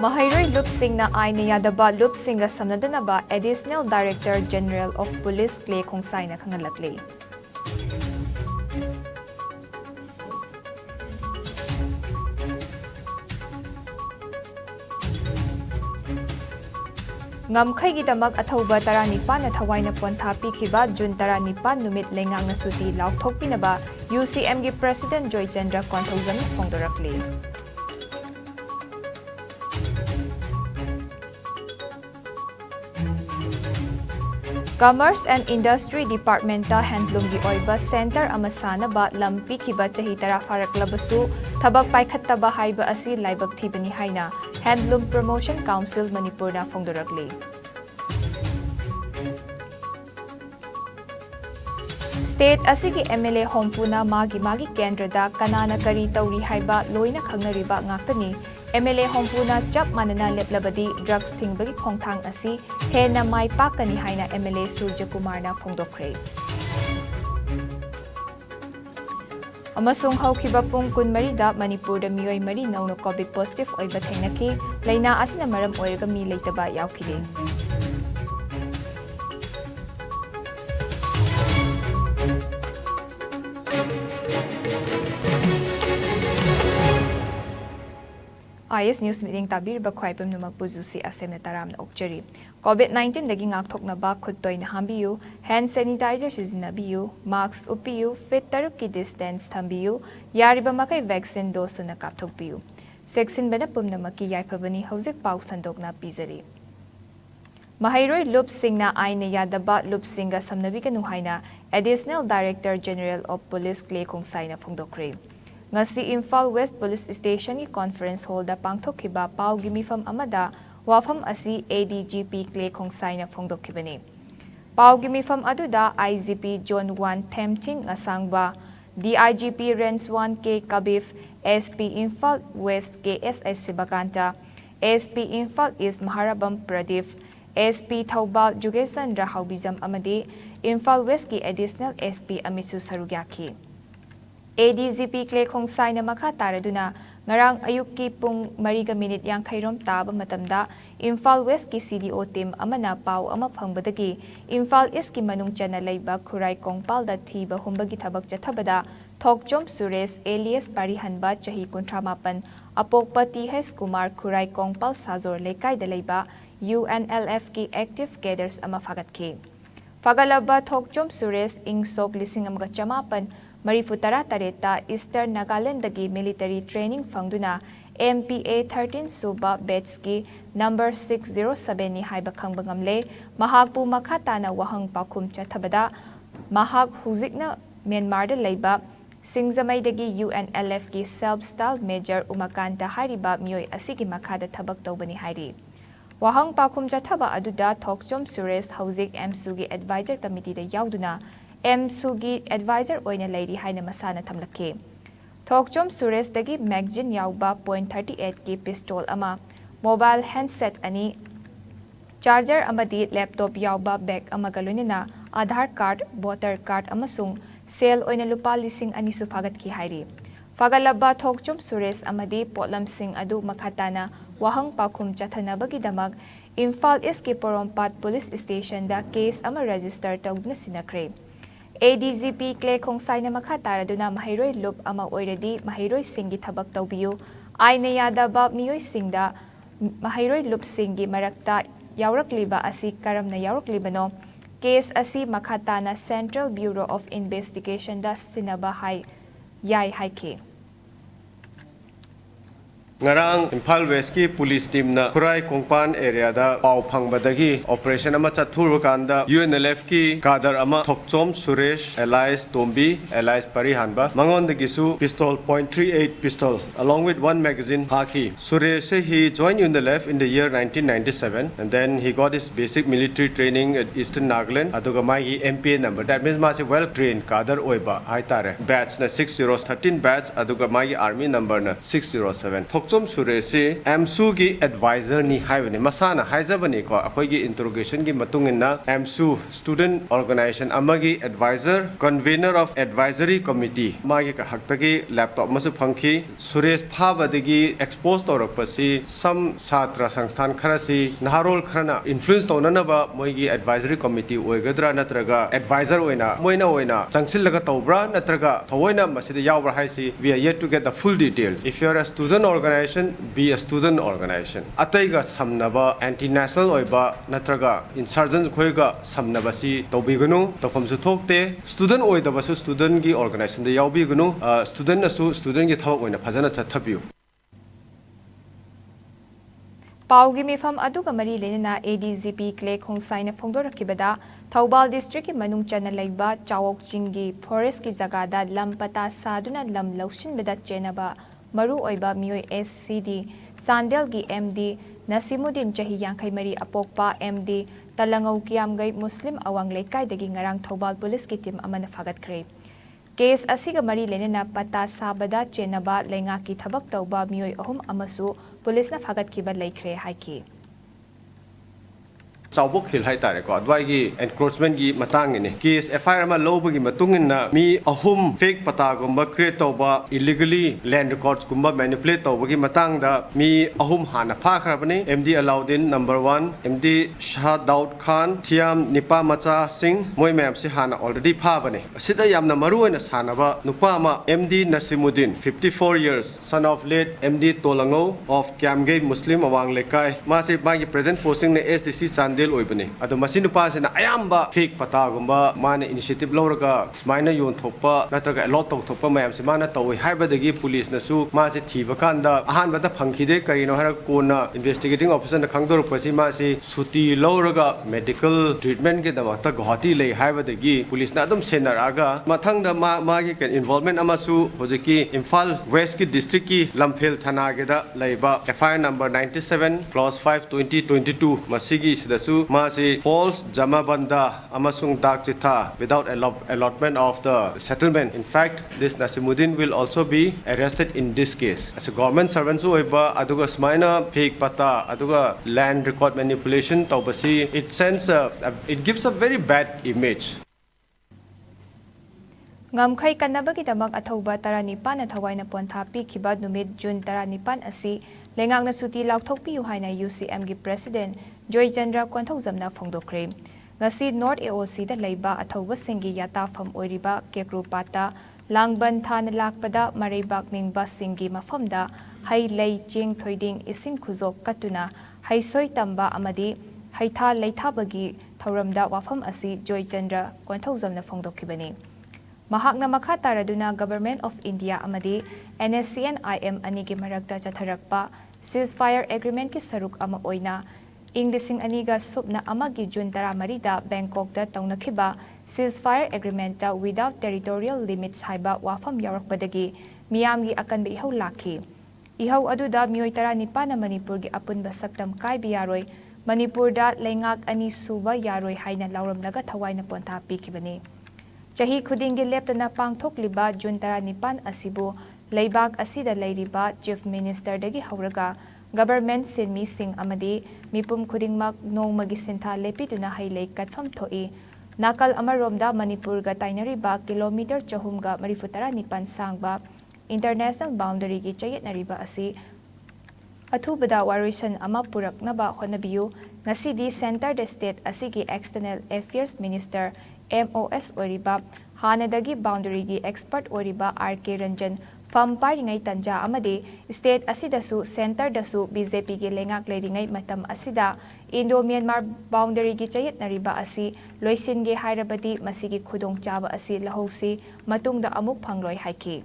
Mahairoi lupsingna aina yadaba lupsinga samnadanaba Additional Director General of Police Clay Khongsaina khangalakle. Ngamkhaigidamak athauba taranipan na thawaina pontha pikhiba June taranipan numit lengangna suti lauthokpinaba UCM gi President Joy Chandra Konthaujam phongdorakle. Commerce and Industry Department ta Handloom gi oiba Center amasana ba lampi kiba chahi tara faraklabasu thabak paikhattaba haiba asi laibak thibani haina Handloom Promotion Council Manipur na phongdorakle. State asigi MLA homfuna magi kendra da kanana kari tauri haiba loina khangnariba ngaktani MLA homfuna chap manana leplabadi drugs thingbagi khongthang asi hena mai pakani haina MLA Surya Kumar na phongdokre. Amasung haukiba pung kunmari da Manipur da miyoi mari nauno COVID positive oiba thainaki laina asina maram oiraga mi leitaba yaukide. IS News Meeting tabir ba khwaipam numakpu JUSHY ASEM na taram na okchari. COVID-19 dagi ngakthok na ba khuttoy na hambiyu, hand sanitizer sizinabiyu, mask upiyu, fit taruk ki distance thambiyu, yariba makai vaccine dose na kapthokpiyu. Seksin bana pumna maki yaipabani hauzik pau sandok na pizari. Mahairoi lupsing na aina yadaba lupsinga samnabi kanuhaina Additional Director General of Police Clay Khongsaina na phongdokre. Ngasi Imphal West Police Station ki conference hall da pangthokhiba pau gi mifam amada wafam asi ADGP Clay Khongsaina phongdokhibani. Pau gi mifam aduda IGP John 1 Themching ngasangba DIGP Range 1 K Kabif SP Imphal West KSS Sibakanta SP Imphal East Maharabam Pradeep SP Thaubal Jugesan Rahaubijam amadi Imphal West ki Additional SP Amisu Sarugyaki. ADGP Clay Khongsaina makha taraduna ngarang ayukki pung 3:50 yankairom taba matamda Imphal West ki CDO team amana pau ama phangbadagi Imphal East ki manung chana leiba Khurai Kongpal da thiba humbagi thabak chathabada Thokchom Suresh alias Parihanba chahi 38 apokpa TH Kumar Khurai Kongpal Sajor Lekai da leiba UNLF ki active cadres ama fagatke Fagalaba Thokchom Suresh ingsok 1958 Marifutara Tareta Eastern Nagaland dagi military training fangduna MPA 13 Suba Betski number 607 ni haiba khangbangamle mahakpu makhata na wahang pakhum chathabada mahak huzikna Myanmar da leiba Singzamai dagi UNLF ki self-styled major umakanta hariba miyoi asigi makhada thabak tawbani hairi wahang pakhum chathaba aduda Thokchom Suresh Hauzik MSU gi advisor committee da yauduna MSUgi advisor oina leiri haina masana thamlake. Thokchom Suresh dagi magazine yauba .38 ki pistol ama, mobile handset ani, charger amadi laptop yauba bag amagalunina, Aadhaar card, voter card amasung, sale oina lupa lising ani sufagat ki hairi. Fagalaba Thokchom Suresh amadi potlam sing adu makhatana wahang pakhum chathanabagi damag, Imphal East ki Porompat Police Station da case ama register tawdna sinakre. ADGP Clay Khongsaina makha taraduna Mahairoi lup ama oiradi Mahairoi singi thabak tawbiyu aina yadaba miyoi singda Mahairoi lup singi marakta yaurakliba asi karamna yauраклibano case asi makhatana Central Bureau of Investigation da sinaba hai yai haike Ngarang Imphal West ki police team na Khurai Kongpan area da pau phangbadagi operation ama chathur kanda UNLF ki kadar ama Thokchom Suresh alias Tombi alias Parihanba mangon de gisu pistol .38 pistol along with one magazine haki Suresh he joined UNLF in the year 1997 and then he got his basic military training at Eastern Nagaland aduga mai MPA number that means masi well trained kadar oiba haitare batch na 6013 batch aduga mai army number na 607 Tokchom Suresi MSU gi advisor ni haibani masana haizabani ko akoi gi interrogation gi matungina MSU student organization amagi advisor convener of advisory committee magi ka haktagi laptop masu phangki Suresh phabadagi expose torakpasi some satra sangstan kharasi naharol kharana influence tonanaba moigi advisory committee oigadra natraga advisor oina moina oina changsillaga tawbra natraga thawoina masida yawbra haisi we are yet to get the full details. If you are a student organization, be a student organization. Ataiga samnaba anti-national oiba natraga insurgents khoiga samnaba si tawbigunu tawpamsu thokte student oidabasu student gi organization da yawbigunu student asu student gi thawak oina phajana chathabiu. Paugi mifam aduga mari lenina ADGP Clay Khongsaina Phongdorakibada Thoubal district ki manung chana laiba Chawok Chingi forest ki jagada lam pata saduna lam laushin beda chenaba maru oiba mioi SCD Sandel gi MD Nasimuddin chahi yankai mari apokpa MD Talangau Kiamgai Muslim awang lekai dagi ngarang Thoubal police ki team amana fagat kre Case asiga mari lenina pata sabada chenaba lenga ki thabak tawba mioi ahum amasu police na fagat kiba laikre haiki Chawbok hil hai tare ko adwai gi encroachment gi matang ni case FIR ma low gi matungin na mi ahum fake pata gumba create tawba illegally land records gumba manipulate tawba gi matang da mi ahum hana pha khrabani MD Alauddin number 1 MD Shah Daud Khan Thiam Nipa Macha Singh moi ma'am si hana already pha bani asida yamna maru oina sanaba nupa ma MD Nasimuddin 54 years son of late MD Tolango of Kiamgai Muslim awang lekai ma si ma gi present posting ne SDC Chandel oibani adu masinu pasina ayamba fake pata gumba mane initiative lawraga smaina yon thokpa natraga lot tok thokpa mayam se mana tawi haibadagi police na su ma se thiba kanda ahan bada phangkhide karino hara kona investigating officer na khangdor pasi ma se suti lawraga medical treatment ge damakta Guwahati lei haibadagi police na adum senaraga mathangda ma gi involvement amasu hojiki Imphal West ki district ki Lamphel thana ge da leiba FIR number 97 clause 5 2022 masigi sidasu Masi false jamabanda amasung dak chitha without allotment of the settlement. In fact, this Nasimuddin will also be arrested in this case. As a government servant so iba aduga smaina fake pata aduga land record manipulation tawbasi it gives a very bad image. Ngamkhai kanabagi damak athauba taranipan na thawaina pontha pikhiba numit June taranipan asi lengak na suti laukthokpi haina UCM gi president Joy Chandra Kwanthojamna Phongdokre ngasi North AOC da leiba athauba singi yata pham oiriba Kekrupata Langban Than lakpada Mareibak ningba singi mafamda hai lei ching thoiding ising khuzok katuna hai soi tamba amadi haitha leithabagi thoramda wafam asi Joy Chandra Kwanthojamna Phongdokibani Mahakna makha taraduna Government of India amadi NSCN-IM anigi marakta chatharakpa ceasefire agreement ki saruk ama oina Inglising aniga subna amagi June 10 da Bangkok da taunakhiba ceasefire agreement da without territorial limits haiba wafam yarakpadagi miyamgi akanbe ihau lakhi ihau aduda mioi 19 na Manipur gi apunba saktam kai biyaroi Manipur da lengak ani suba yaroi haina lauramlaga thawaina pontha pikibani Chahi khudingi leptana pangthokliba June 19 asibu leibak asida leiriba Chief Minister dagi hauraga Government sinmi sing amadi mipum khudingmak nongmagi sintha lepiduna hailei katfam thoi nakal amaromda Manipur ga tainariba kilometer 439 sangba international boundary gi chayetnariba asi athubada warisan ama puraknaba honabiu ngasidi center the state asigi external affairs minister MOS oriba hanadagi boundary gi expert oriba RK Ranjan Fam paringai tanja amade state asidasu center dasu BJP gi lengak leiringai matam asida Indo Myanmar boundary gi chayet nariba asi loisin ge hairabadi masigi khudong chaba asi lahosi matungda amuk phangloi haiki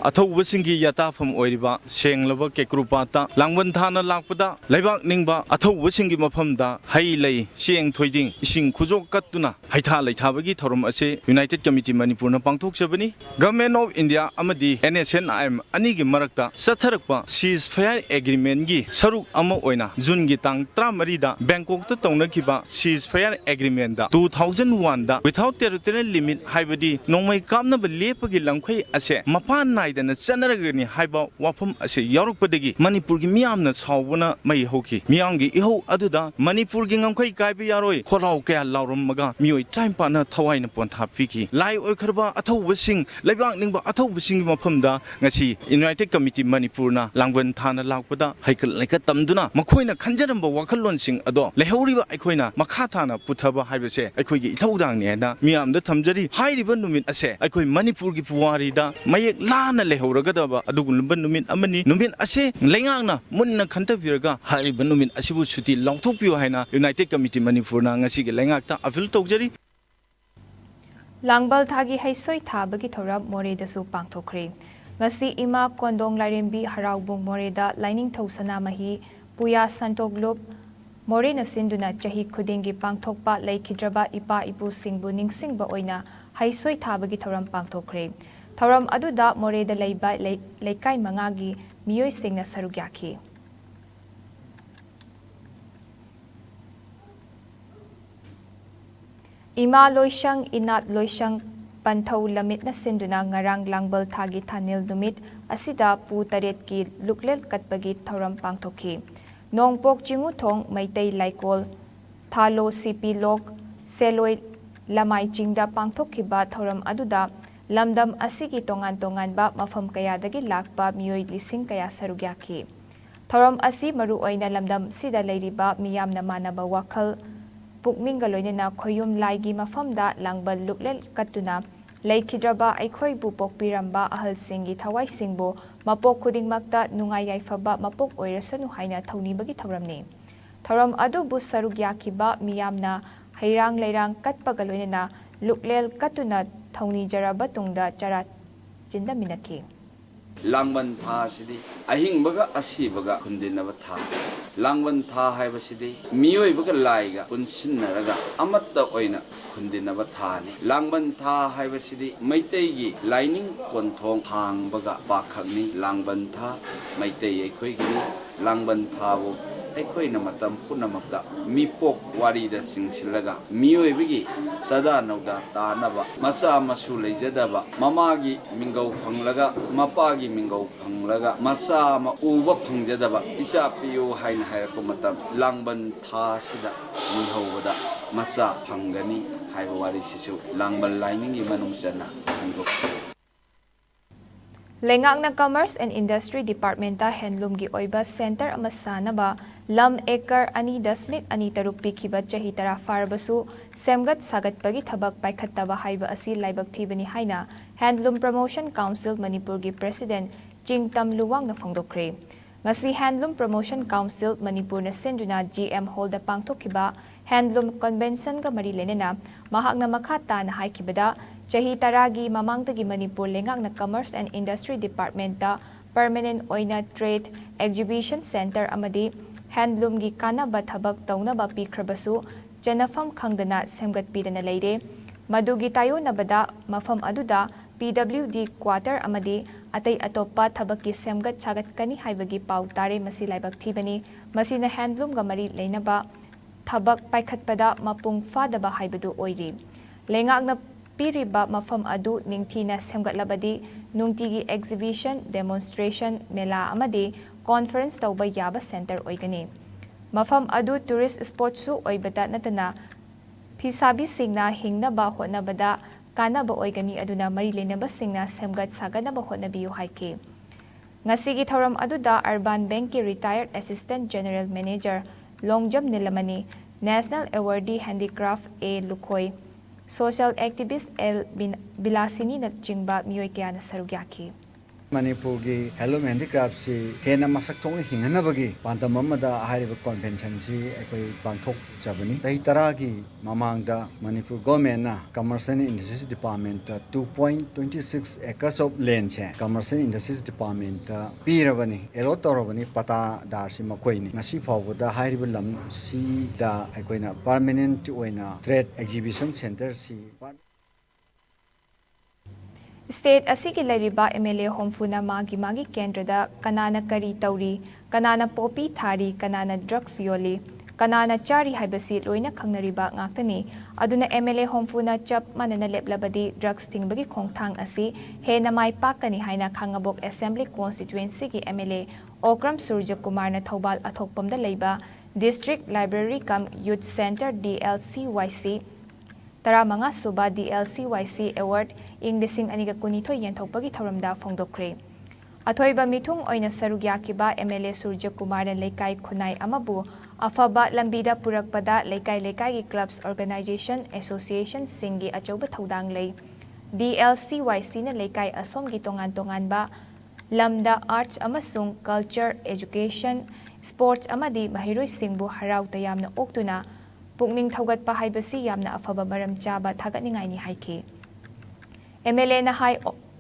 अथौबसिंगी याताफम ओइरिबा सेंगलबा केक्रुपाता लांगबन थाना लाकपदा लेबाक निंगबा अथौबसिंगी मफमदा हई लई सेंग थोइदिंग इसिंग खुजोक कत्तुना हाइथा लैथाबगी थोरम असे यूनाइटेड कमिटी मणिपुरना पांगथोकसबनी गवर्नमेंट ऑफ इंडिया अमदी NSNIM अनिगी मरकता सथरकपा सीज फायर एग्रीमेंट गी सरुक अमा ओइना जून गी तांग 13 दा बैंकॉक ता तौनखिबा सीज फायर एग्रीमेंट दा 2001 दा विदाउट टेरिटोरियल लिमिट हाइबदी नोंमै कामनब लेपगी लंखै असे मपान नाय नाइदना चनरगनी हाइबा वाफम असे यारुकपदगी मणिपुर की मियामना सावबना मई होकी मियामगी इहो अदुदा मणिपुर की ngमखै काइबे यारोय खोराव कया लाउरमगा मियोय टाइम पाना थवाइना पोंथा पिकी लाई ओखरबा अथौबसिंग लेबाक निंबा अथौबसिंग मफमदा ngasi यूनाइटेड कमिटी मणिपुरना लांगवन थाना लाकपदा हाइकल लेका तमदुना मखोइना खंजरमबा वाखलोनसिंग अदो लेहौरिबा अखोइना मखा थाना पुथबा हाइबसे अखोइगी इथौदांगनि हैना मियामदा थमजरी हाइरिबा नुमित असे अखोइ मणिपुर की पुवारीदा मयेक लाना लेहौरगदबा अदुगुलबा नुमित अमनि नुमित असे लेंगांगना मुन्ना खंतबिरगा हाइरिबा नुमित असिबु सुति लौथोकपियो हाइना यूनाइटेड कमिटी मणिपुरना ngasiगे लेंगाक्ता अपील तौजरी लांगबल थागी हैसोय थाबगी थौरब मोरेदसु पांगथोखरे ngasi ima kondong larimbi haraubung moreda lining thosana mahi puya santoglob morena sinduna chahi khudingi pangthokpa leikidraba ipa ipu singbu ningsingba oina haisoi thabagi thoram pangthokre thoram aduda moreda leiba leikai mangagi miyoi singna sarugyakhi ima loisang inat loisang Panthau lamit na sinduna ngarang langbal thagi thanil numit asida pu taret ki luklel katpagi thoram pangthokhi nongpok jingu thong maitei laikol thalo sipi lok seloi lamai jingda pangthokhiba thoram aduda lamdam asigi tongan ba mafam kaya dagi lakpa miyoi lising kaya sarugyakhi thoram asi maru oina lamdam sida leiriba miyamna manaba wakhal Pukning galoina khoyum laigi mafamda langbal luklel katuna leikidraba aikhoi bu pokpiramba ahal singi thawai singbo mapok khuding makta nungai yaifaba mapok oirasanu haina thaunibagi thoramni thoram adu bu sarugyakhiba miyamna hairang leirang katpa galoina luklel katuna thauni jaraba tungda chara chinda minakhi Langban tha sidi ahing baga asi baga kundinaba tha langban tha haiba sidi miyoi baga laiga punsinnaraga amatta oina kundinaba tha ni langban tha haiba sidi maitei gi lining konthong thang baga pakhakni langban tha maitei ekhoi gi langban tha bo ekhoi na matam punamakta mipok wari da singsilaga miyoi bigi sada nauda tanaba masa masu leijadaba mamagi mingau phanglaga mapagi mingau phanglaga masa ma uba phangjadaba isa piyo haina hairako matam langban tha sida ni howada masa phangani haiba wari sisu langban lining gi manungsana ngok Lengakna Commerce and Industry Department ta handloom gi oiba center amasanaba lam acre ani dasmik ani taruk pikhiba chahi tara farbasu semgat sagatpagi thabak paikhattaba haiba asi laibak thibani haina Handloom Promotion Council Manipur gi President Jingtam Luwang na phongdokre ngasi Handloom Promotion Council Manipur na senduna GM Hall da pangthokhiba Handloom Convention ga mari lenena mahakna makhata na haikibada Chahi taragi mamangtagi Manipur lengakna Commerce and Industry Department ta permanent oina trade exhibition center amadi handloom gi kanaba thabak taunaba pikhrabasu janafam khangdana semgat pidana leire madugi tayo nabada mafam aduda PWD quarter amadi atai atopa thabaki semgat chagat kani haibagi pau tare masi laibak thibani masina handloom ga mari leinaba thabak paikhatpada mapung fadaba haibadu oiri lengakna Piriba mafam adu ningthina semgatlabadi nungtigi exhibition demonstration mela amadi conference tauba yaba center oigani mafam adu tourist spot su oibata natana phisabi singna hingnaba hotnabada kanaba oigani aduna mari lenaba singna semgat saganaba hotnabiyu haike ngasigi thoram aduda urban bank ki retired assistant general manager longjam nilamani national awardee handicraft A Lukhoi Social activist El Bilasini na jingba miyoy kaya na sarugyaki. Manipur gi Hello Handicraft si hena masak thong hinganabagi pantamamada ahariba convention si ekoi bangthok jabani tahi tara gi mamangda Manipur government na Commerce and Industries Department 2.26 acres of land che Commerce and Industries Department pirabani elo torabani pata dar si makoi ni ngasi phawda ahariba lam si da ekoina permanent oina trade exhibition center si State asigi lariba MLA homfuna magi kendra da kanana kari tauri kanana popi thari kanana drugs yoli kanana chari haibasi loina khangnariba ngaktani aduna MLA homfuna chap manana leplabadi drugs tingbagi khongthang asi hena mai pakani haina khangabok assembly constituency ki MLA Okram Surya Kumar na Thobal athokpamda leiba district library kam youth center DLCYC taramanga suba DLCYC award Englishing aniga kunitho yenthokpagi thoramda phongdokre Athoiba mithung oina sarugya kiba MLA Surya Kumar na leikai khunai amabu afaba lambida purakpada leikai ki clubs organization association singi achoba thodang lei DLCYC na leikai asom gi tongan ba lamda arts amasung culture education sports amadi mahiroi singbu harau tayamna oktuna pukning thogatpa haibasi yamna afaba maram chaba thagatningai ni haiki MLA na hai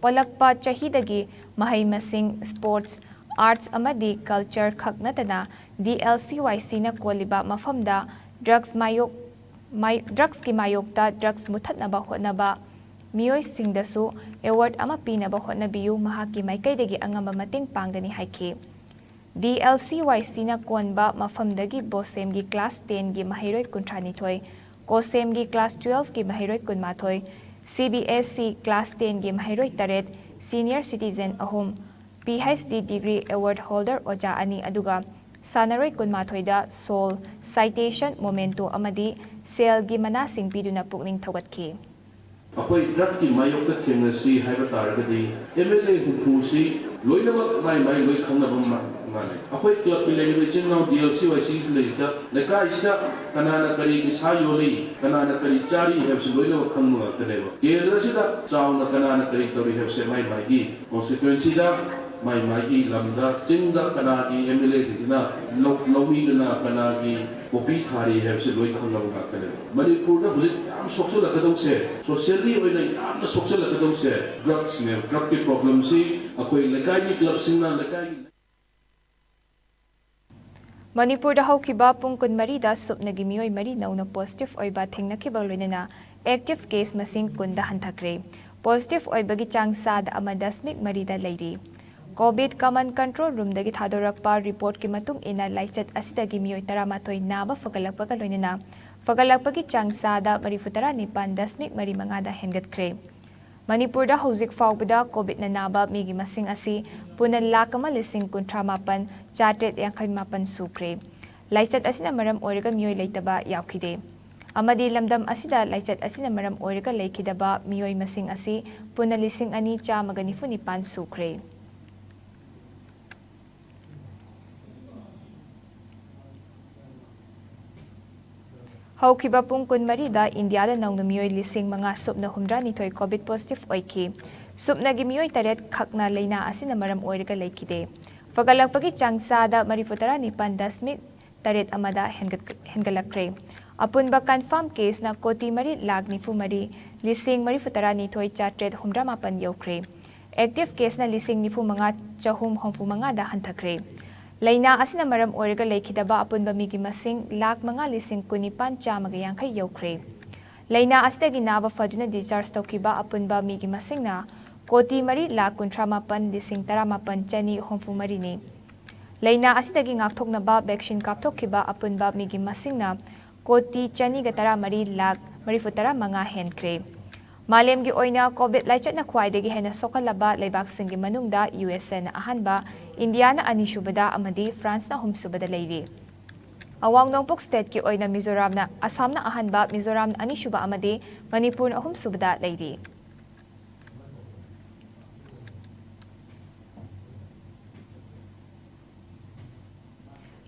olakpa chahidagi mahai masing sports arts amadi culture khaknatana DLCYC na koliba mafamda drugs ki mayokta drugs muthatnaba hotnaba miyoi singdasu award ama pinaba hotnabiyu mahaki maikaidagi angamba mating pangani haiki DLCYC na konba mafamdagi bosem gi class 10 gi mahiroi kuntrani thoi kosem gi class 12 gi mahiroi kunmathoi CBSC class 10 gi mahiroi taret senior citizen ahum PhD degree award holder oja ani aduga sanaroi kunmathoida sol citation momento amadi sel gi manasing biduna pukning thogatki Apoi drug ki mayok ta thengasi haiba targadi MLA hufusi loinamak mai loi khangnabam mane apoi club ki level chingnaw DLCYC leista leka ista kanana kari ki sayoli kanana kari chari hebs loinamak khangma taneba kendra sida chawna kanana kari tori hebs mai gi constituency da mai gi lamda chingda kana gi MLA sina lowi na kana gi kopi thari hebs loi khangnaw taneba Manipur da hujik am sokso lakadau se socially oina am sokso lakadau se drugs ne drug ki problem si apoi lekai ni club singna lekai Manipur da haukiba pung kunmari da supnagi miyoi mari nauna positive oiba thengnakiba loinana active case masing kunda hanthakre positive oibagi changsa da ama dasmik mari da leiri COVID command control room dagi thadorakpa report ki matung ina laichat asidagi miyoi taramatoi naba fagalakpaga loinana fagalakpagi changsa da marifutara nipan dasmik mari mangada hengatkre Manipur da hauzik faubada COVID na naba migi masing asi punan lakama lising kuntramapan chatet yangkaimapan sukre. Laichat asina maram oiraga miyoi leitaba yaukide. Amadi lamdam asida laichat asina maram oiraga leikidaba miyoi masing asi punan lising ani cha maganifunipan sukre. Haukiba pung kunmari da India da naungna miyoi lising mga supna humdra nitoy COVID positive oiki. Supna gi miyoi taret khakna leina asina maram oiraga leikide. Fagalakpagi changsa da marifutara nipan dasmik taret amada hengalakre. Apun ba confirm case na koti mari lag nifu mari lising marifutara nitoy chatret humdra mapan yaukre. Active case na lising nifu mga chahum homfu mga da hanthakre. Laina asina maram oiraga leikidaba apun bamigi masing lak mga lising kunipan chamagayang kay yaukre. Laina asdagi naba faduna discharge tawkiba apun bamigi masing na koti mari lak kuntramapan lising taramapan chani homfu marini. Laina asidagi ngakthok na ba vaccine kapthokkiba apun bamigi masing na koti chani gatara mari lak marifutara mga henkre. Malemgi oina COVID laichat na khwaidagi hena sokalaba leibak singi manungda USA na ahanba India na anisubada amadi France na humsubada leiri. Awang nongpok state ki oina Mizoram na Assam na ahanba Mizoram na anishuba amadi Manipur na humsubada leiri.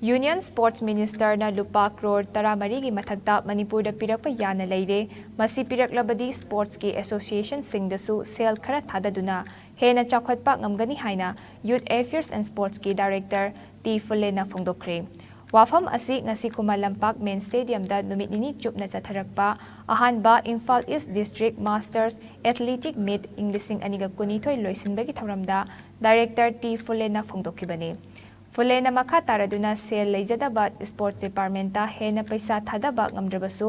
Union Sports Minister na lupa crore taramarigi mathagta Manipur da pirakpa yana leire masi piraklabadi sports ki association singdasu sel khara thadaduna hena chakhotpa ngamgani haina Youth Affairs and Sports ki director T Fulena phongdokre wafam asi ngasi kumalampak main stadium da numit nini chupna chatharakpa ahanba Imphal East District Masters Athletic Meet Englishing aniga kunithoi loisinbagi thamramda director T Fulena phongdokibani Fulena makha taraduna sel leijadaba sports department ta hena paisa thadaba ngamdrabasu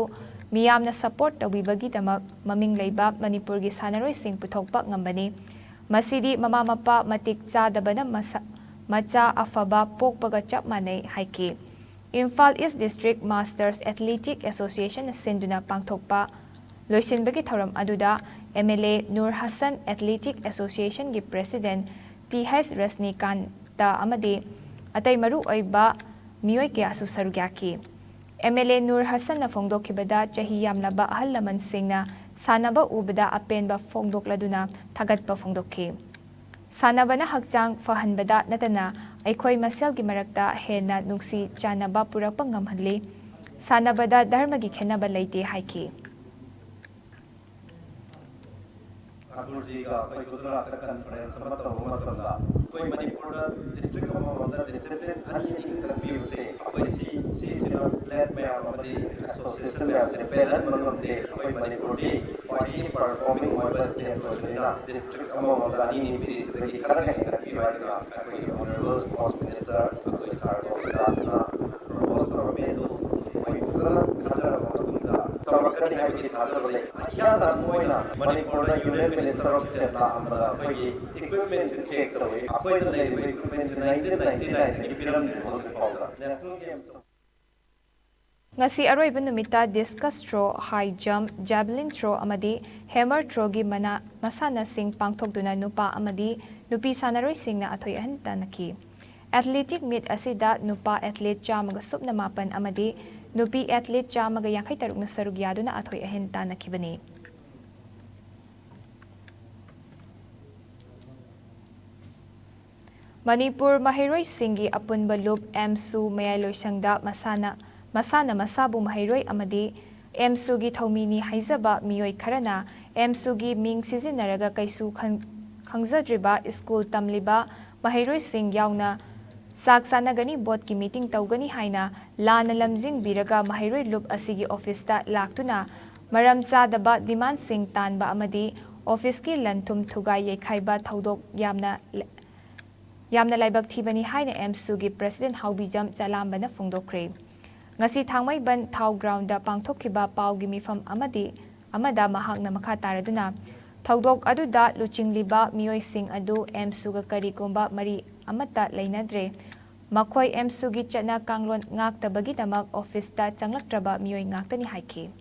miyamna support tawibagi damak maming leiba Manipur gi sanaroi sing puthokpa ngambani masidi mama mapa matik cha dabana macha afaba pokpaga chap manai haiki Imphal East District Masters Athletic Association sinduna pangthokpa loisinbagi thoram aduda MLA Nur Hassan Athletic Association gi President TH Rasnikanta amadi atai maru oiba miyoi kya su sarugyaki MLA Nur Hassan na fongdokhibada chahi yamlaba ahal laman singna sanaba ubada apenba fongdokladuna thagatpa fongdokhi sanabana hakchang fahanbada natana aikhoi masel gi marakta hena nungsi chanaba purakpa ngamhanli sanabada dharma gi khenaba leite haiki Abdul ji ka koi Gujarat ka conference ma to ma to da koi Manipur district ma wanda discipline ani ni therapy se koi si led me amadi association me ase pelan manam de koi Manipur di party performing members de na district ma wanda ani ni piri se ki khara hai therapy wa ga koi honorable sports minister koi sar ko dasna propose to me do koi Gujarat khara ma to da tamakani hai ki thazar le ya na moina Manipur da union minister of state la amra koi equipment check to apoi da le equipment 1999 ki piram ni host pauda national games ngasi aroiba numita discus throw high jump javelin throw amadi hammer throw gi mana masana sing pangthokduna nupa amadi nupi sanaroi singna athoi ahan tanaki athletic meet asida nupa athlete chamaga supna mapan amadi nupi athlete chamaga yankhai taruk na sarugyaduna athoi ahan tanakibani Manipur Mahiroi Singi Apunba Loop MSU Mayaloi Sangda Masana Masabu Mahiroi Amadi MSU gi Thomini Haizaba Miyoi Karana MSU gi Ming Sizinaraga Kaisu Khangzadriba School Tamliba Mahiroi Sing Yauna Saksanagani Board ki meeting Taugani Haina Lana Lamjing Biraga Mahiroi Loop Asigi Office ta Laktuna Maram Chadaba Demand Sing Tanba Amadi Office ki Lantum Thugai Yekhaiba Thaudok Yamna laibak thibani haina MSU gi President Haubijam Chalambana Fungdokre ngasi thangmai ban thau ground da pangthokhiba pau gi mifam amada mahakna makha taraduna thaudok aduda luchingliba miyoi sing adu MSU ga karigomba mari amata leinadre makhoi MSU gi chana kanglon ngaktabagi damak office ta changlaktraba miyoi ngaktani haiki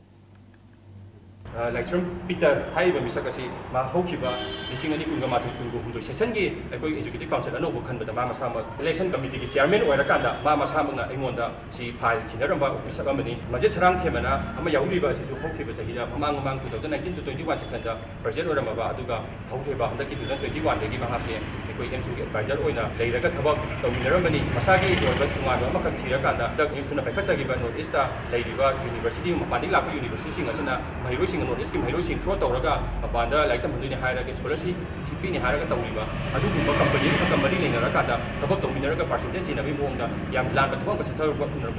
Lecturer Peter haiba misakasi ma hokhiba lising ani kunga mathu kungu humdo session gi akoi executive council ano khanbada ma masama election committee gi chairman oira kanda ma masama na ingonda si file sinaramba misakamani maje sarang themana ama yauriba asi su hokhiba chahida mamang 2019 to 21 session da project orama ba aduga hokhiba handaki 2021 dagi mahapse akoi MSU gi advisor oina leiraga thabak tawinarambani masagi oiba thunga ma kan thira kanda da MSU na paikhacha gi ba north east ta leiriba university mapani lakpa university sing asana mahiro sing North East ki mahiro sing throw tawraga mapanda like tam hunduni hairaga scholarship CP ni hairaga tawriba aduguba company company lena rakada thabak tawminaraga percentage sina bi mongda yam lan ba thabak ka thar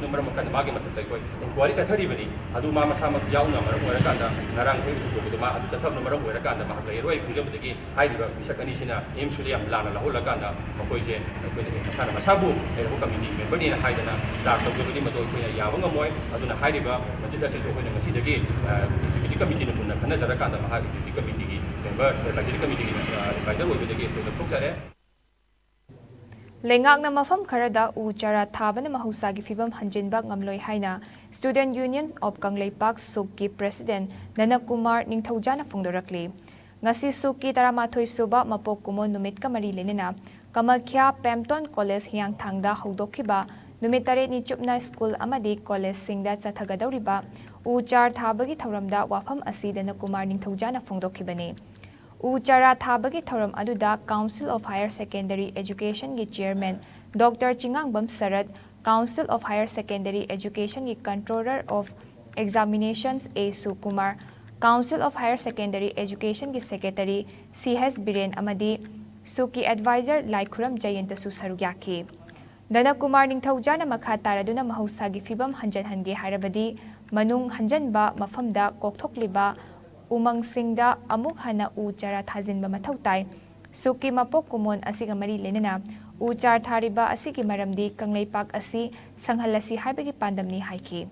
number makkan magi mathatai koi inquiry chathari bani adu ma masama yauna maram oirakanda narang thai thu ma adu chathab number oirakanda ma hairoi khungjabdagi hairiba misakani sina MSU yam lan la holakanda makoi se masana masabu ero committee member ni haidana ja sojobani madoi ko yawanga moi aduna hairiba majida se so ko ngasi dagi committee na punna khana jara kanda maha committee gi member advisory committee gi advisor oibe dagi thok jare Lengakna mafam kharada u chara thabana mahusagi fibam hanjinba ngamloi haina Student Union of Kanglei Park Sukki President Nana Kumar Ningthaujana Fungdorakli ngasi Sukki taramathoi suba mapok kumon numit kamari lenena Kamakya Pempton College hiang thangda hogdokhiba numit tare ni chupna school amadi college singda chathagadauriba u char thabagi thoramda wafam asidana Kumar Ningthaujana Fungdokhibani Uchara Thabagi Thoram Aduda Council of Higher Secondary Education gi Chairman Dr. Chingangbam Sarat, Council of Higher Secondary Education gi Controller of Examinations A. Sukumar, Council of Higher Secondary Education gi Secretary C.H. Biren Amadi, Suki Advisor Laikhuram Jayanta Susarugyaki. Dana Kumar Ningthaujana makha taraduna mahusagi fibam hanjan hange harabadi manung hanjanba mafamda kokthokliba Umang Singda amuk hana u chara thajinba mathau tai Suki mapok kumon asiga mari lenena u char thariba asigi maramdi Kanglei Park asi sanghalasi haibagi pandamni haiki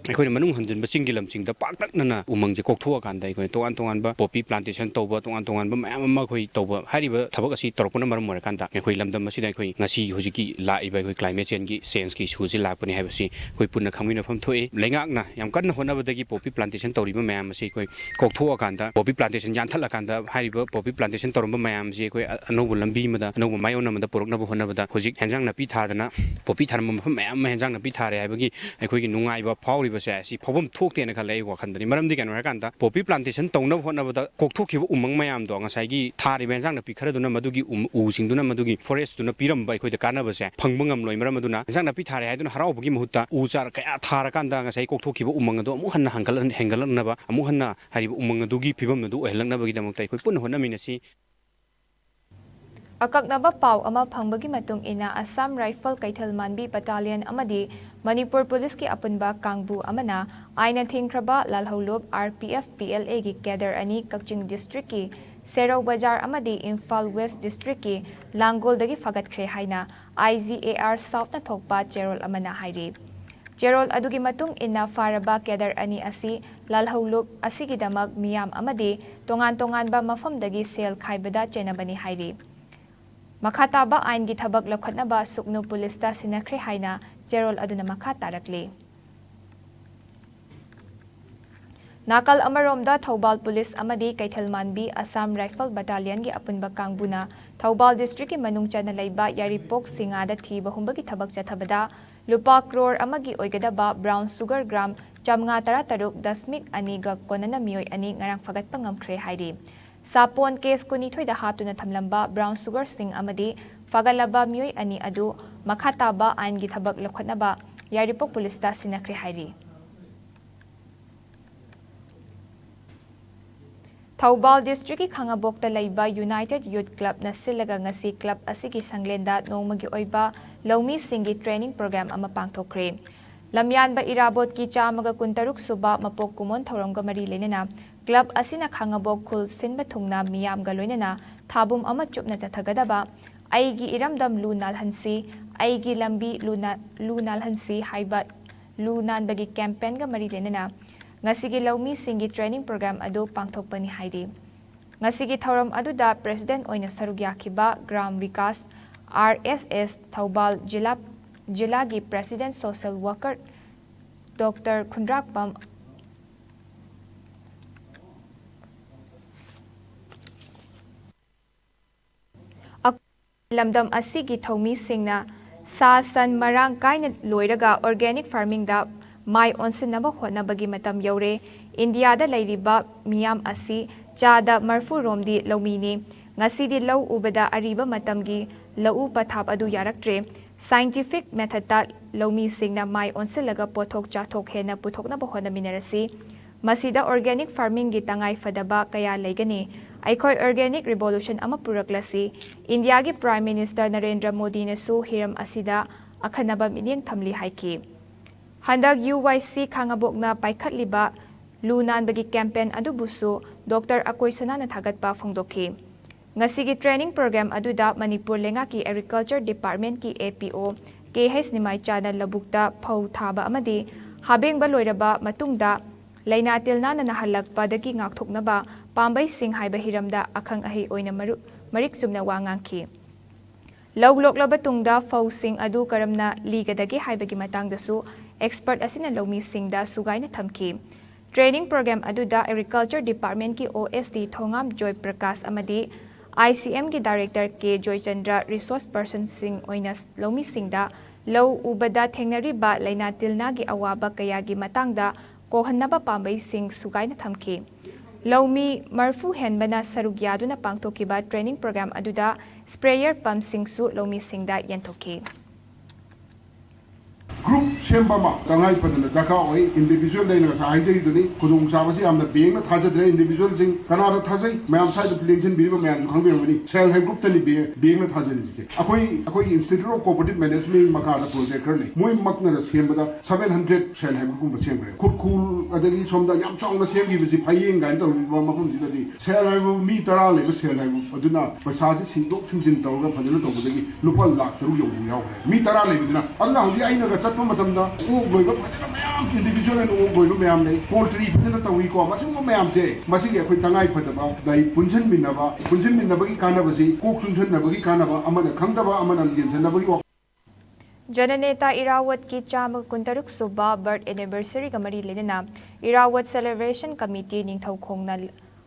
ꯑꯩꯈꯣꯏꯅ ꯃꯅꯨꯡ ꯍꯟꯖꯤꯟꯕ ꯆꯤꯡꯒꯤ ꯂꯝꯁꯤꯡꯗ ꯄꯥꯛꯇꯛꯅꯅ ꯎꯃꯪꯁꯦ ꯀꯣꯛꯊꯣꯛꯑꯀꯥꯟꯗ ꯑꯩꯈꯣꯏ ꯇꯣꯉꯥꯟ ꯇꯣꯉꯥꯟꯕ poppy plantation ꯇꯧꯕ ꯇꯣꯉꯥꯟꯕ ꯃꯌꯥꯝ ꯑꯃ ꯑꯩꯈꯣꯏ ꯇꯧꯕ ꯍꯥꯏꯔꯤꯕ ꯊꯕꯛ ꯑꯁꯤ ꯇꯧꯔꯛꯄꯅ ꯃꯔꯝ ꯑꯣꯏꯔꯀꯥꯟꯗ ꯑꯩꯈꯣꯏ ꯂꯝꯗꯝ ꯑꯁꯤꯗ ꯑꯩꯈꯣꯏ ꯉꯁꯤ ꯍꯧꯖꯤꯛꯀꯤ ꯂꯥꯛꯏꯕ ꯑꯩꯈꯣꯏ ꯀ꯭ꯂꯥꯏꯃꯦꯠ ꯆꯦꯟꯖꯀꯤ ꯏꯁꯨꯁꯤ ꯂꯥꯛꯄꯅꯤ ꯍꯥꯏꯕꯁꯤ ꯑꯩꯈꯣꯏ ꯄꯨꯟꯅ ꯈꯪꯃꯤꯟꯅꯐꯝ ꯊꯣꯛꯏ ꯂꯩꯉꯥꯛꯅ ꯌꯥꯝ ꯀꯟꯅ ꯍꯣꯠꯅꯕꯗꯒꯤ ꯄꯣꯄꯤ ꯄ꯭ꯂꯥꯟꯇꯦꯁꯟ ꯇꯧꯔꯤꯕ ꯃꯌꯥꯝ ꯑꯁꯤ ꯑꯩꯈꯣꯏ ꯀꯣꯛꯊꯣꯛꯑꯀꯥꯟꯗ ꯄꯣꯄꯤ ꯄ꯭ꯂꯥꯟꯇꯦꯁꯟ ꯌꯥꯟꯊꯠꯂꯀꯥꯟꯗ ꯍꯥꯏꯔꯤꯕ ꯄꯣꯄꯤ ꯄ꯭ꯂꯥꯟꯇꯦꯁꯟ ꯇꯧꯔꯝꯕ ꯃꯌꯥꯝꯁꯤ ꯑꯩꯈꯣꯏ ꯑꯅꯧꯕ ꯂꯝꯕꯤ ꯑꯃꯗ ꯑꯅꯧꯕ ꯃꯥꯏꯌꯣꯟ ꯑꯃꯗ ꯄꯨꯔꯛꯅꯕ ꯍꯣꯠꯅꯕꯗ ꯍꯧꯖꯤꯛ ꯍꯦꯟꯖꯥꯡ ꯅꯥꯄꯤ ꯊꯥꯗꯅ ꯄꯣꯄꯤ ꯊꯥꯔꯝꯕ ꯃꯐꯝ ꯃꯌꯥꯝ ꯑꯃ ꯍꯦꯟꯖꯥꯡ ꯅꯥꯄꯤ ꯊꯥꯔꯦ ꯍꯥꯏꯕꯒꯤ ꯑꯩꯈꯣꯏꯒꯤ ꯅꯨꯡꯉꯥꯏꯕ ꯐꯥꯎꯔꯤꯕꯁꯦ ꯑꯁꯤ ꯐꯥꯎꯐꯝ ꯊꯣꯛꯇꯦꯅ ꯈꯜꯂꯦ ꯑꯩ ꯋꯥꯈꯟꯗꯅꯤ ꯃꯔꯝꯗꯤ ꯀꯩꯅꯣ ꯍꯥꯏꯔꯀꯥꯟꯗ ꯄꯣꯄꯤ ꯄ꯭ꯂꯥꯟꯇꯦꯁꯟ ꯇꯧꯅꯕ ꯍꯣꯠꯅꯕꯗ ꯀꯣꯛꯊꯣꯛꯈꯤꯕ ꯎꯃꯪ ꯃꯌꯥꯝꯗꯣ ꯉꯁꯥꯏꯒꯤ ꯊꯥꯔꯤꯕ ꯍꯦꯟꯖꯥꯡ ꯅꯥꯄꯤ ꯈꯔꯗꯨꯅ ꯃꯗꯨꯒꯤ ꯎꯁꯤꯡꯗꯨꯅ ꯃꯗꯨꯒꯤ ꯐꯣꯔꯦꯁꯇꯨꯅ ꯄꯤꯔꯝꯕ ꯑꯩꯈꯣꯏꯗ ꯀꯥꯟꯅꯕꯁꯦ ꯐꯪꯕ ꯉꯝꯂꯣꯏ ꯃꯔꯝ ꯑꯗꯨꯅ ꯍꯦꯟꯖꯥꯡ ꯅꯥꯄꯤ ꯊꯥꯔꯦ ꯍꯥꯏꯗꯨꯅ ꯍꯔꯥꯎꯕꯒꯤ ꯃꯍꯨꯠꯇ ꯎ ꯆꯥꯔ ꯀꯌꯥ ꯊꯥꯔꯀꯥꯟꯗ ꯉꯁꯥꯏ ꯀꯣꯛꯊꯣꯛꯈꯤꯕ ꯎꯃꯪ ꯑꯗꯣ ꯑꯃꯨꯛ ꯍꯟꯅ ꯍꯦꯟꯒꯠꯂꯛꯅꯕ ꯑꯃꯨꯛ ꯍꯟꯅ ꯍꯥꯏꯔꯤꯕ ꯎꯃꯪ ꯑꯗꯨꯒꯤ ꯐꯤꯕꯝ ꯑꯗꯨ ꯑꯣꯏꯍꯜꯂꯛꯅꯕꯒꯤꯗꯃꯛꯇ ꯑꯩꯈꯣꯏ ꯄꯨꯟꯅ ꯍꯣꯠꯅꯃꯤꯟꯅꯁꯤ ꯑꯀꯛꯅꯕ ꯄꯥꯎ ꯑꯃ ꯐꯪꯕꯒꯤ ꯃꯇꯨꯡ ꯏꯟꯅ ꯑꯁꯥꯝ ꯔꯥꯏꯐꯜ ꯀꯩꯊꯦꯜ ꯃꯥꯟꯕꯤ ꯕꯠꯇꯥꯂꯤꯌꯟ ꯑꯃꯗꯤ ꯃꯅꯤꯄꯨꯔ ꯄꯨꯂꯤꯁꯀꯤ ꯑꯄꯨꯟꯕ ꯀꯥꯡꯕꯨ ꯑꯃꯅ ꯑꯥꯏꯅ ꯊꯤꯡꯈ꯭ꯔꯕ ꯂꯥꯜꯍꯧꯂꯨꯞ RPF PLAꯒꯤ ꯀꯦꯗꯔ ꯑꯅꯤ ꯀꯛꯆꯤꯡ ꯗꯤꯁꯇ꯭ꯔꯤꯛꯀꯤ ꯁꯦꯔꯧ ꯕꯖꯥꯔ ꯑꯃꯗꯤ ꯏꯝꯐꯥꯜ ꯋꯦꯁ ꯗꯤꯁꯇ꯭ꯔꯤꯛꯀꯤ ꯂꯥꯡꯒꯣꯜꯗꯒꯤ ꯐꯒꯠꯈ꯭ꯔꯦ ꯍꯥꯏꯅ IGAR ꯁꯥꯎꯠꯅ ꯊꯣꯛꯄ ꯆꯦꯔꯣꯜ ꯑꯃꯅ ꯍꯥꯏꯔꯤ ꯆꯦꯔꯣꯜ ꯑꯗꯨꯒꯤ ꯃꯇꯨꯡ ꯏꯟꯅ ꯐꯥꯔꯕ ꯀꯦꯗꯔ ꯑꯅꯤ ꯑꯁꯤ ꯂꯥꯜꯍꯧꯂꯨꯞ ꯑꯁꯤꯒꯤꯗꯃꯛ ꯃꯤꯌꯥꯝ ꯑꯃꯗꯤ ꯇꯣꯉꯥꯟꯕ ꯃꯐꯝꯗꯒꯤ ꯁꯦꯜ ꯈꯥꯏꯕꯗ ꯆꯦꯟꯅꯕꯅꯤ ꯍꯥꯏꯔꯤ ꯃꯈꯥ ꯇꯥꯕ ꯑꯥꯏꯟꯒꯤ ꯊꯕꯛ ꯂꯧꯈꯠꯅꯕ ꯁꯨꯛꯅꯨ ꯄꯨꯂꯤꯁꯇ ꯁꯤꯟꯅꯈ꯭ꯔꯦ ꯍꯥꯏꯅ ꯆꯦꯔꯣꯜ ꯑꯗꯨꯅ ꯃꯈꯥ ꯇꯥꯔꯛꯂꯤ ꯅꯥꯀꯜ ꯑꯃꯔꯣꯝꯗ ꯊꯧꯕꯥꯜ ꯄꯨꯂꯤꯁ ꯑꯃꯗꯤ ꯀꯩꯊꯦꯜꯃꯥꯟꯕꯤ ꯑꯁꯥꯝ ꯔꯥꯏꯐꯜ ꯕꯠꯇꯥꯂꯤꯌꯟꯒꯤ ꯑꯄꯨꯟꯕ ꯀꯥꯡꯕꯨꯅ ꯊꯧꯕꯥꯜ ꯗꯤꯁꯇ꯭ꯔꯤꯛꯀꯤ ꯃꯅꯨꯡ ꯆꯟꯅ ꯂꯩꯕ ꯌꯥꯏꯔꯤꯄꯣꯛ ꯁꯤꯡꯉꯥꯗ ꯊꯤꯕ ꯍꯨꯝꯕꯒꯤ ꯊꯕꯛ ꯆꯠꯊꯕꯗ ꯂꯨꯄꯥ ꯀ꯭ꯔꯣꯔ ꯑꯃꯒꯤ ꯑꯣꯏꯒꯗꯕ ꯕ꯭ꯔꯥꯎꯟ ꯁꯨꯒꯔ ꯒ꯭ꯔꯥꯝ 513.2ꯒ ꯀꯣꯟꯅꯅ ꯃꯤꯑꯣꯏ ꯑꯅꯤ ꯉꯔꯥꯡ ꯐꯒꯠꯄ ꯉꯝꯈ꯭ꯔꯦ ꯍꯥꯏꯔꯤ ꯁꯥꯄꯣꯟ ꯀꯦꯁ 12ꯗ ꯍꯥꯞꯇꯨꯅ ꯊꯝꯂꯝꯕ ꯕ꯭ꯔꯥꯎꯟ ꯁꯨꯒꯔꯁꯤꯡ ꯑꯃꯗꯤ ꯐꯒꯠꯂꯕ ꯃꯤꯑꯣꯏ ꯑꯅꯤ ꯑꯗꯨ ꯃꯈꯥ ꯇꯥꯕ ꯑꯥꯏꯟꯒꯤ ꯊꯕꯛ ꯂꯧꯈꯠꯅꯕ ꯌꯥꯏꯔꯤꯄꯣꯛ ꯄꯨꯂꯤꯁꯇ ꯁꯤꯟꯅꯈ꯭ꯔꯦ ꯍꯥꯏꯔꯤ ꯊꯧꯕꯥꯜ ꯗꯤꯁꯇ꯭ꯔꯤꯛꯀꯤ ꯈꯥꯡꯉꯕꯣꯛꯇ ꯂꯩꯕ ꯌꯨꯅꯥꯏꯇꯦꯗ ꯌꯨꯊ ꯀ꯭ꯂꯕꯅ ꯁꯤꯜꯂꯒ ꯉꯁꯤ ꯀ꯭ꯂꯕ ꯑꯁꯤꯒꯤ ꯁꯪꯂꯦꯟꯗ ꯅꯣꯡꯃꯒꯤ ꯑꯣꯏꯕ ꯂꯧꯃꯤꯁꯤꯡꯒꯤ ꯇ꯭ꯔꯦꯅꯤꯡ ꯄ꯭ꯔꯣꯒ꯭ꯔꯥꯝ ꯑꯃ ꯄꯥꯡꯊꯣꯛꯈ꯭ꯔꯦ ꯂꯝꯌꯥꯟꯕ ꯏꯔꯥꯕꯣꯠꯀꯤ 123 ꯁꯨꯕ ꯃꯄꯣꯛ ꯀꯨꯝꯑꯣꯟ ꯊꯧꯔꯝꯒ ꯃꯔꯤ ꯂꯩꯅꯅ ꯀ꯭ꯂꯕ ꯑꯁꯤꯅ ꯈꯥꯡꯉꯕꯣꯛ ꯈꯨꯜ ꯁꯤꯟꯕ ꯊꯨꯡꯅ ꯃꯤꯌꯥꯝꯒ ꯂꯣꯏꯅꯅ ꯊꯥꯕꯨꯝ ꯑꯃ ꯆꯨꯞꯅ ꯆꯠꯊꯒꯗꯕ ꯑꯩꯒꯤ ꯏꯔꯝꯗꯝ ꯂꯨ ꯅꯥꯜꯍꯟꯁꯤ ꯑꯩꯒꯤ ꯂꯝꯕꯤ ꯂꯨ ꯅꯥꯜꯍꯟꯁꯤ ꯍꯥꯏꯕ ꯂꯨ ꯅꯥꯟꯕꯒꯤ ꯀꯦꯝꯄꯦꯟꯒ ꯃꯔꯤ ꯂꯩꯅꯅ ꯉꯁꯤꯒꯤ ꯂꯧꯃꯤꯁꯤꯡꯒꯤ ꯇ꯭ꯔꯦꯅꯤꯡ ꯄ꯭ꯔꯣꯒ꯭ꯔꯥꯝ ꯑꯗꯨ ꯄꯥꯡꯊꯣꯛꯄꯅꯤ ꯍꯥꯏꯔꯤ ꯉꯁꯤꯒꯤ ꯊꯧꯔꯝ ꯑꯗꯨꯗ ꯄ꯭ꯔꯦꯁꯤꯗꯦꯟꯠ ꯑꯣꯏꯅ ꯁꯔꯨꯛ ꯌꯥꯈꯤꯕ ꯒ꯭ꯔꯥꯝ ꯕꯤꯀꯥꯁ RSS ꯊꯧꯕꯥꯜ ꯖꯤꯂꯥꯒꯤ ꯄ꯭ꯔꯦꯁꯤꯗꯦꯟꯠ ꯁꯣꯁꯤꯌꯦꯜ ꯋꯥꯔꯀꯔ ꯗꯣꯛꯇꯔ ꯈꯨꯟꯗ꯭ꯔꯥꯛꯄꯝ ꯂꯝꯗꯝ ꯑꯁꯤꯒꯤ ꯊꯧꯃꯤꯁꯤꯡꯅ ꯁꯥ ꯁꯟ ꯃꯔꯥꯡ ꯀꯥꯏꯅ ꯂꯣꯏꯔꯒ ꯑꯣꯔꯒꯥꯅꯤꯛ ꯐꯥꯔꯃꯤꯡꯗ ꯃꯥꯏ ꯑꯣꯟꯁꯤꯟꯅꯕ ꯍꯣꯠꯅꯕꯒꯤ ꯃꯇꯝ ꯌꯧꯔꯦ ꯏꯟꯗꯤꯌꯥꯗ ꯂꯩꯔꯤꯕ ꯃꯤꯌꯥꯝ ꯑꯁꯤ ꯆꯥꯗ 40% ꯂꯧꯃꯤꯅꯤ ꯉꯁꯤꯗꯤ ꯂꯧ ꯎꯕꯗ ꯑꯔꯤꯕ ꯃꯇꯝꯒꯤ ꯂꯧꯎ ꯄꯊꯥꯞ ꯑꯗꯨ ꯌꯥꯔꯛꯇ꯭ꯔꯦ ꯁꯥꯏꯟꯇꯤꯐꯤꯛ ꯃꯦꯊꯗꯇ ꯂꯧꯃꯤꯁꯤꯡꯅ ꯃꯥꯏ ꯑꯣꯟꯁꯤꯜꯂꯒ ꯄꯣꯠꯊꯣꯛ ꯆꯥꯊꯣꯛ ꯍꯦꯟꯅ ꯄꯨꯊꯣꯛꯅꯕ ꯍꯣꯠꯅꯃꯤꯟꯅꯔꯁꯤ ꯃꯁꯤꯗ ꯑꯣꯔꯒꯥꯅꯤꯛ ꯐꯥꯔꯃꯤꯡꯒꯤ ꯇꯉꯥꯏꯐꯗꯕ ꯀꯌా ꯂꯩꯒꯅꯤ ꯑꯩꯈꯣꯏ ꯑꯣꯔꯒꯥꯅꯤꯛ ꯔꯤꯚꯣꯂꯨꯁꯟ ꯑꯃ ꯄꯨꯔꯛꯂꯁꯤ ꯏꯟꯗꯤꯌꯥꯒꯤ ꯄ꯭ꯔꯥꯏꯝ ꯃꯤꯅꯤꯁꯇꯔ ꯅꯔꯦꯟꯗ꯭ꯔ ꯃꯣꯗꯤꯅꯁꯨ ꯍꯤꯔꯝ ꯑꯁꯤꯗ ꯑꯈꯟꯅꯕ ꯃꯤꯠꯌꯦꯡ ꯊꯝꯂꯤ ꯍꯥꯏꯈꯤ ꯍꯟꯗꯛ UYC ꯈꯥꯡꯉꯕꯣꯛꯅ ꯄꯥꯏꯈꯠꯂꯤꯕ ꯂꯨ ꯅꯥꯟꯕꯒꯤ ꯀꯦꯝꯄꯦꯟ ꯑꯗꯨꯕꯨꯁꯨ ꯗꯣꯛꯇꯔ ꯑꯀꯣꯏ ꯁꯅꯥꯅ ꯊꯥꯒꯠꯄ ꯐꯣꯡꯗꯣꯛꯈꯤ ꯉꯁꯤꯒꯤ ꯇ꯭ꯔꯦꯅꯤꯡ ꯄ꯭ꯔꯣꯒ꯭ꯔꯥꯝ ꯑꯗꯨꯗ ꯃꯅꯤꯄꯨꯔ ꯂꯩꯉꯥꯛꯀꯤ ꯑꯦꯒ꯭ꯔꯤꯀꯜꯆꯔ ꯗꯤꯄꯥꯔꯠꯃꯦꯟꯠꯀꯤ APO KH ꯅꯤꯃꯥꯏꯆꯥꯅ ꯂꯧꯕꯨꯛꯇ ꯐꯧ ꯊꯥꯕ ꯑꯃꯗꯤ ꯍꯥꯕꯦꯡꯕ ꯂꯣꯏꯔꯕ ꯃꯇꯨꯡꯗ ꯂꯩꯅꯥ ꯇꯤꯜꯅꯥꯅ ꯅꯥꯍꯜꯂꯛꯄꯗꯒꯤ ꯉꯥꯛꯊꯣꯛꯅꯕ ꯄꯥꯝꯕꯩꯁꯤꯡ ꯍꯥꯏꯕ ꯍꯤꯔꯝꯗ ꯑꯈꯪ ꯑꯍꯩ ꯑꯣꯏꯅ ꯃꯔꯤꯛ ꯆꯨꯝꯅ ꯋꯥ ꯉꯥꯡꯈꯤ ꯂꯧ ꯂꯣꯛꯂꯕ ꯇꯨꯡꯗ ꯐꯧꯁꯤꯡ ꯑꯗꯨ ꯀꯔꯝꯅ ꯂꯤꯒꯗꯒꯦ ꯍꯥꯏꯕꯒꯤ ꯃꯇꯥꯡꯗꯁꯨ ꯑꯦꯛꯁꯄꯔꯠ ꯑꯁꯤꯅ ꯂꯧꯃꯤꯁꯤꯡꯗ ꯁꯨꯒꯥꯏꯅ ꯊꯝꯈꯤ ꯇ꯭ꯔꯦꯅꯤꯡ ꯄ꯭ꯔꯣꯒ꯭ꯔꯥꯝ ꯑꯗꯨꯗ ꯑꯦꯒ꯭ꯔꯤꯀꯜꯆꯔ ꯗꯤꯄꯥꯔꯠꯃꯦꯟꯠꯀꯤ OSD ꯊꯣꯉꯥꯝ ꯖꯣꯏ ꯄ꯭ꯔꯀꯥꯁ ꯑꯃꯗꯤ ICMꯒꯤ ꯗꯥꯏꯔꯦꯛꯇꯔ K ꯖꯣꯏꯆꯟꯗ꯭ꯔ ꯔꯤꯁꯣꯔꯁ ꯄꯔꯁꯟꯁꯤꯡ ꯑꯣꯏꯅ ꯂꯧꯃꯤꯁꯤꯡꯗ ꯂꯧ ꯎꯕꯗ ꯊꯦꯡꯅꯔꯤꯕ ꯂꯩꯅꯥ ꯇꯤꯜꯅꯥꯒꯤ ꯑꯋꯥꯕ ꯀꯌꯥꯒꯤ ꯃꯇꯥꯡꯗ ꯀꯣꯛꯍꯟꯅꯕ ꯄꯥꯝꯕꯩꯁꯤꯡ ꯁꯨꯒꯥꯏꯅ ꯊꯝꯈꯤ ꯂꯧꯃꯤ 40 ꯍꯦꯟꯕꯅ ꯁꯔꯨꯛ ꯌꯥꯗꯨꯅ ꯄꯥꯡꯊꯣꯛꯈꯤꯕ ꯇ꯭ꯔꯦꯅꯤꯡ ꯄ꯭ꯔꯣꯒ꯭ꯔꯥꯝ ꯑꯗꯨꯗ ꯁ꯭ꯄ꯭ꯔꯦꯌꯔ ꯄꯝꯞꯁꯤꯡꯁꯨ ꯂꯧꯃꯤꯁꯤꯡꯗ ꯌꯦꯟꯊꯣꯛꯈꯤ ग्रुप सेम्बमा तंगाई पदना दरकार होई इंडिविजुअल लेना हाइजई दुनी खुदुंग चाबसी आमना बेंगना थाजद्रे इंडिविजुअल सिंग कनारा थाजई मैम साइड प्लेंशन बीबा मैम खंगबेमनी सेल हेल्प ग्रुप तनी बेंगना थाजई के अखोई इंस्टीट्यूट ऑफ कोऑपरेटिव मैनेजमेंट मकादा प्रोजेक्ट करले मोय मकना सेमबदा 700 सेल हेल्प ग्रुप सेमरे खुदकुल अदगी सोमदा याम चांगना सेमगी बिसि फायेंग गाइन तौबा मफम जिददी सेल हेल्प मी तरा लेबा सेल हेल्प अदुना पैसाजी सिंदोक सिंजिन तौगा फजन तौबदगी लुपा लाख तरु यौ याव मी तरा लेबदना अदना हौजी आइना ग चटपा मतमदा ꯑꯣꯛ ꯂꯣꯏꯕ ꯐꯖꯅ ꯃꯌꯥꯝ ꯏꯟꯗꯤꯕꯤꯖꯨꯋꯦꯜ ꯑꯣꯏꯅ ꯑꯣꯛ ꯂꯣꯏꯕ ꯃꯌꯥꯝ ꯂꯩ ꯄꯣꯜꯇ꯭ꯔꯤ ꯐꯖꯅ ꯇꯧꯏꯀꯣ ꯃꯁꯤꯒꯨꯝꯕ ꯃꯌꯥꯝꯁꯦ ꯃꯁꯤꯒꯤ ꯑꯩꯈꯣꯏ ꯇꯉꯥꯏ ꯐꯗꯕ ꯄꯨꯟꯁꯤꯟꯃꯤꯟꯅꯕꯒꯤ ꯀꯥꯟꯅꯕꯁꯤ ꯀꯣꯛ ꯆꯨꯟꯁꯤꯟꯅꯕꯒꯤ ꯀꯥꯟꯅꯕ ꯑꯃꯅ ꯈꯪꯗꯕ ꯑꯃꯅ ꯌꯦꯟꯁꯤꯟꯅꯕꯒꯤ जननेता इरावत की चाम कुंतरुक सुबा बर्थ एनिवर्सरी का मरी लेना इरावत सेलिब्रेशन कमिटी निंगथौ खोंगना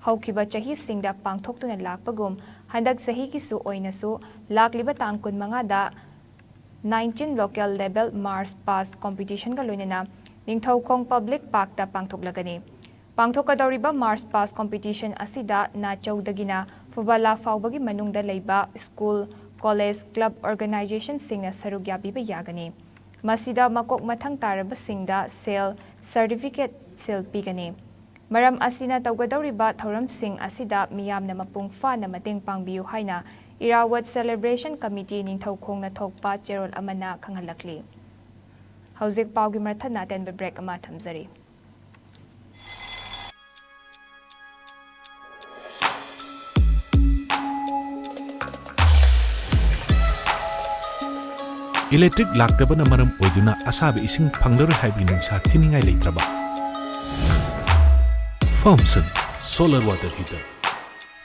हौखिबा चही सिंगदा पांगथोक्तुना लाकपगुम हंदक सही किसु ओइनसु लाकलिबा तांग कुनमंगादा 19 लोकल लेवल मार्च पास कंपटीशन का लोइना निंगथौ खोंग पब्लिक पार्क ता पांगथोकलगनी पांगथोकदौरिबा मार्च पास कंपटीशन असिदा ना चौदगिना फुबाला फाउबगी मनुंगदा लेबा स्कूल कॉलेज क्लब ऑर्गेनाइजेशन सिंगना सरुक याबीबा यागनी मसिदा मकोक मथंग तारबा सिंगदा सेल सर्टिफिकेट सेल पीगनी मरम असिना तौगदौरिबा थौरम सिंग असिदा मियामना मपुंग फाना मतेंग पांगबियु हाइना इरावत सेलिब्रेशन कमिटी निंगथौ खोंगना थोकपा चेरोल अमना खंगहलकली हौजिक पाउगी मरथना तेनबे ब्रेक अमा थमजरी इलेक्ट्रिक लाक्तबना मरम ओइदुना असाबे इसिंग फंगलर हाइबि नुंसा थिनिंगाय लेत्रबा Thompson Solar Water Heater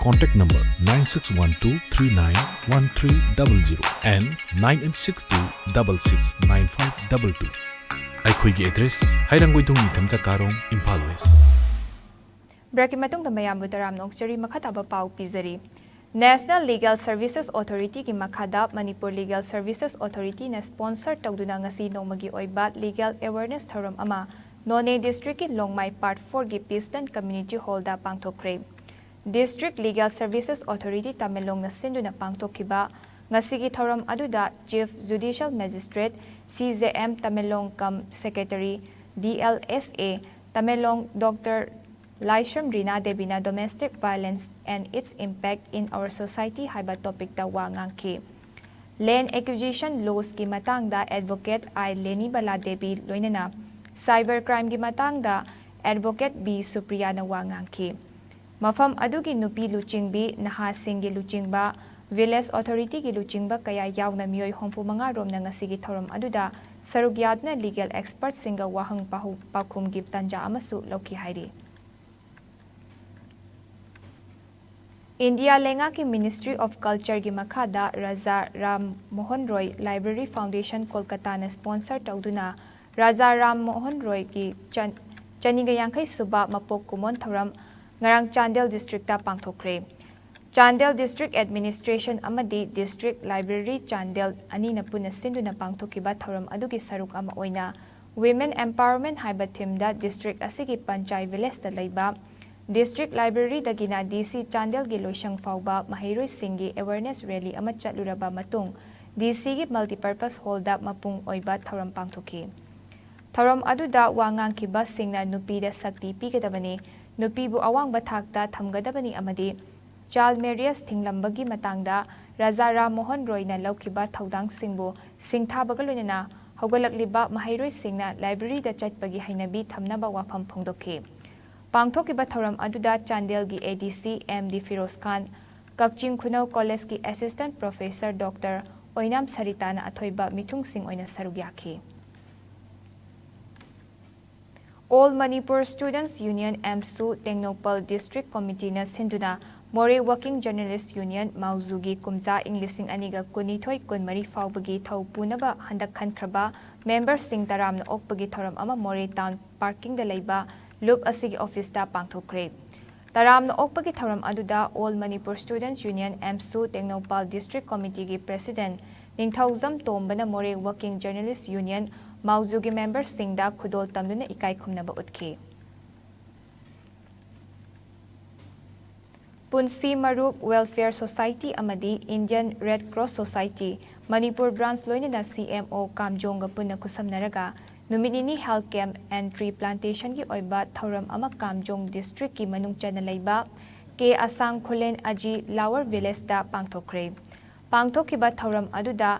Contact number 9612391300 and 9862669522 अखोइगी एड्रेस हाइरंगोइदुंग निथमजा कारोंग इम्फाल वेस्ट ब्रेक मतुंग दमयाम बुतराम नोक्चरी मखताबा पाउ पिजरी National Legal Services Authority की मखादा Manipur Legal Services Authority ने स्पॉन्सर तौदुना ngasi नोमगी ओइबा Legal Awareness थौरम अमा None District की Longmai Part 4 की Piston Community Hall दा पांगथोक्रे District Legal Services Authority Tamelong na sinduna पांगथोखिबा ngasi की थौरम अदुदा Chief Judicial Magistrate CJM Tamelong Kam Secretary DLSA Tamelong Dr. Laisham Rina Debina Domestic Violence and its Impact in Our Society haiba topic da wa ngangki. Land Acquisition Laws ki matang da Advocate I Leni Bala Debi loinana. Cybercrime ki matang da Advocate B Supriya na wa ngangki. Mafam adugi nupi luchingbi naha singi luchingba Village Authority ki luchingba kaya yaw na miyoy homfu mga rom na ngasigi thorom aduda sarugyad na legal expert singa wahang pakum gip tanja amasu loki hairi. India लेंगा की ministry of culture की मखादा राजा Ram Mohan Roy library foundation Kolkata ने sponsor तौदुना राजा राम मोहन रॉय की चनिगयांखै सुबा मपोक कुमोन थौरम ngarang Chandel district ta pangthokre Chandel district administration amadi district library Chandel ani na puna sinduna pangthokiba thoram adugi saruk ama oina women empowerment haiba theme da district asigi panchai village ta leiba District Library dagina DC Chandel gi loisang fauba mahairoi singi awareness rally ama chatluraba matung DC gi multipurpose hall da mapung oiba thoram pangthoki thoram aduda wangang ki bus singna nupi da sakti pigadabani nupi bu awang ba thakta thamgadabani amadi child marriage thinglambagi matangda Raja Ram Mohan Roy na laukiba thaudang singbu singthabaga loinana hogalakliba mahairoi singna library da chatpagi hainabi thamnaba wafam phongdoki पांगथोकिबा थौरम अदुदा Chandel की ADC MD Firoz Khan Kakching Khunou college की assistant professor doctor Oinam सरिताना अथोइबा मिथुंग सिंह ओइना सरुग्याखी All Manipur Students Union MSU Tengnopal District Committee na sinduna More Working Journalist Union Mauzugi Kumza Englishing aniga kunithoi kunmari faubagi thau punaba handak khankraba member sing taram na okpagi thoram ama More Town Parking da leiba Loop asigi office da pangthokre taram na okpagi thoram aduda All Manipur Students Union MSU Tengnopal District Committee gi President Ningthauzam Tombana More Working Journalist Union Mauzugi member singda khudol tamduna ikai khumnaba utki Punsi Marup Welfare Society amadi Indian Red Cross Society Manipur branch loinana CMO Kamjonga punna kusamnaraga Numinini Health Camp and Tree Plantation ki oiba thauram ama Kamjong District ki manung chana leiba ke Asang Kholen Aji Lower Village da pangthokre pangthokiba thauram aduda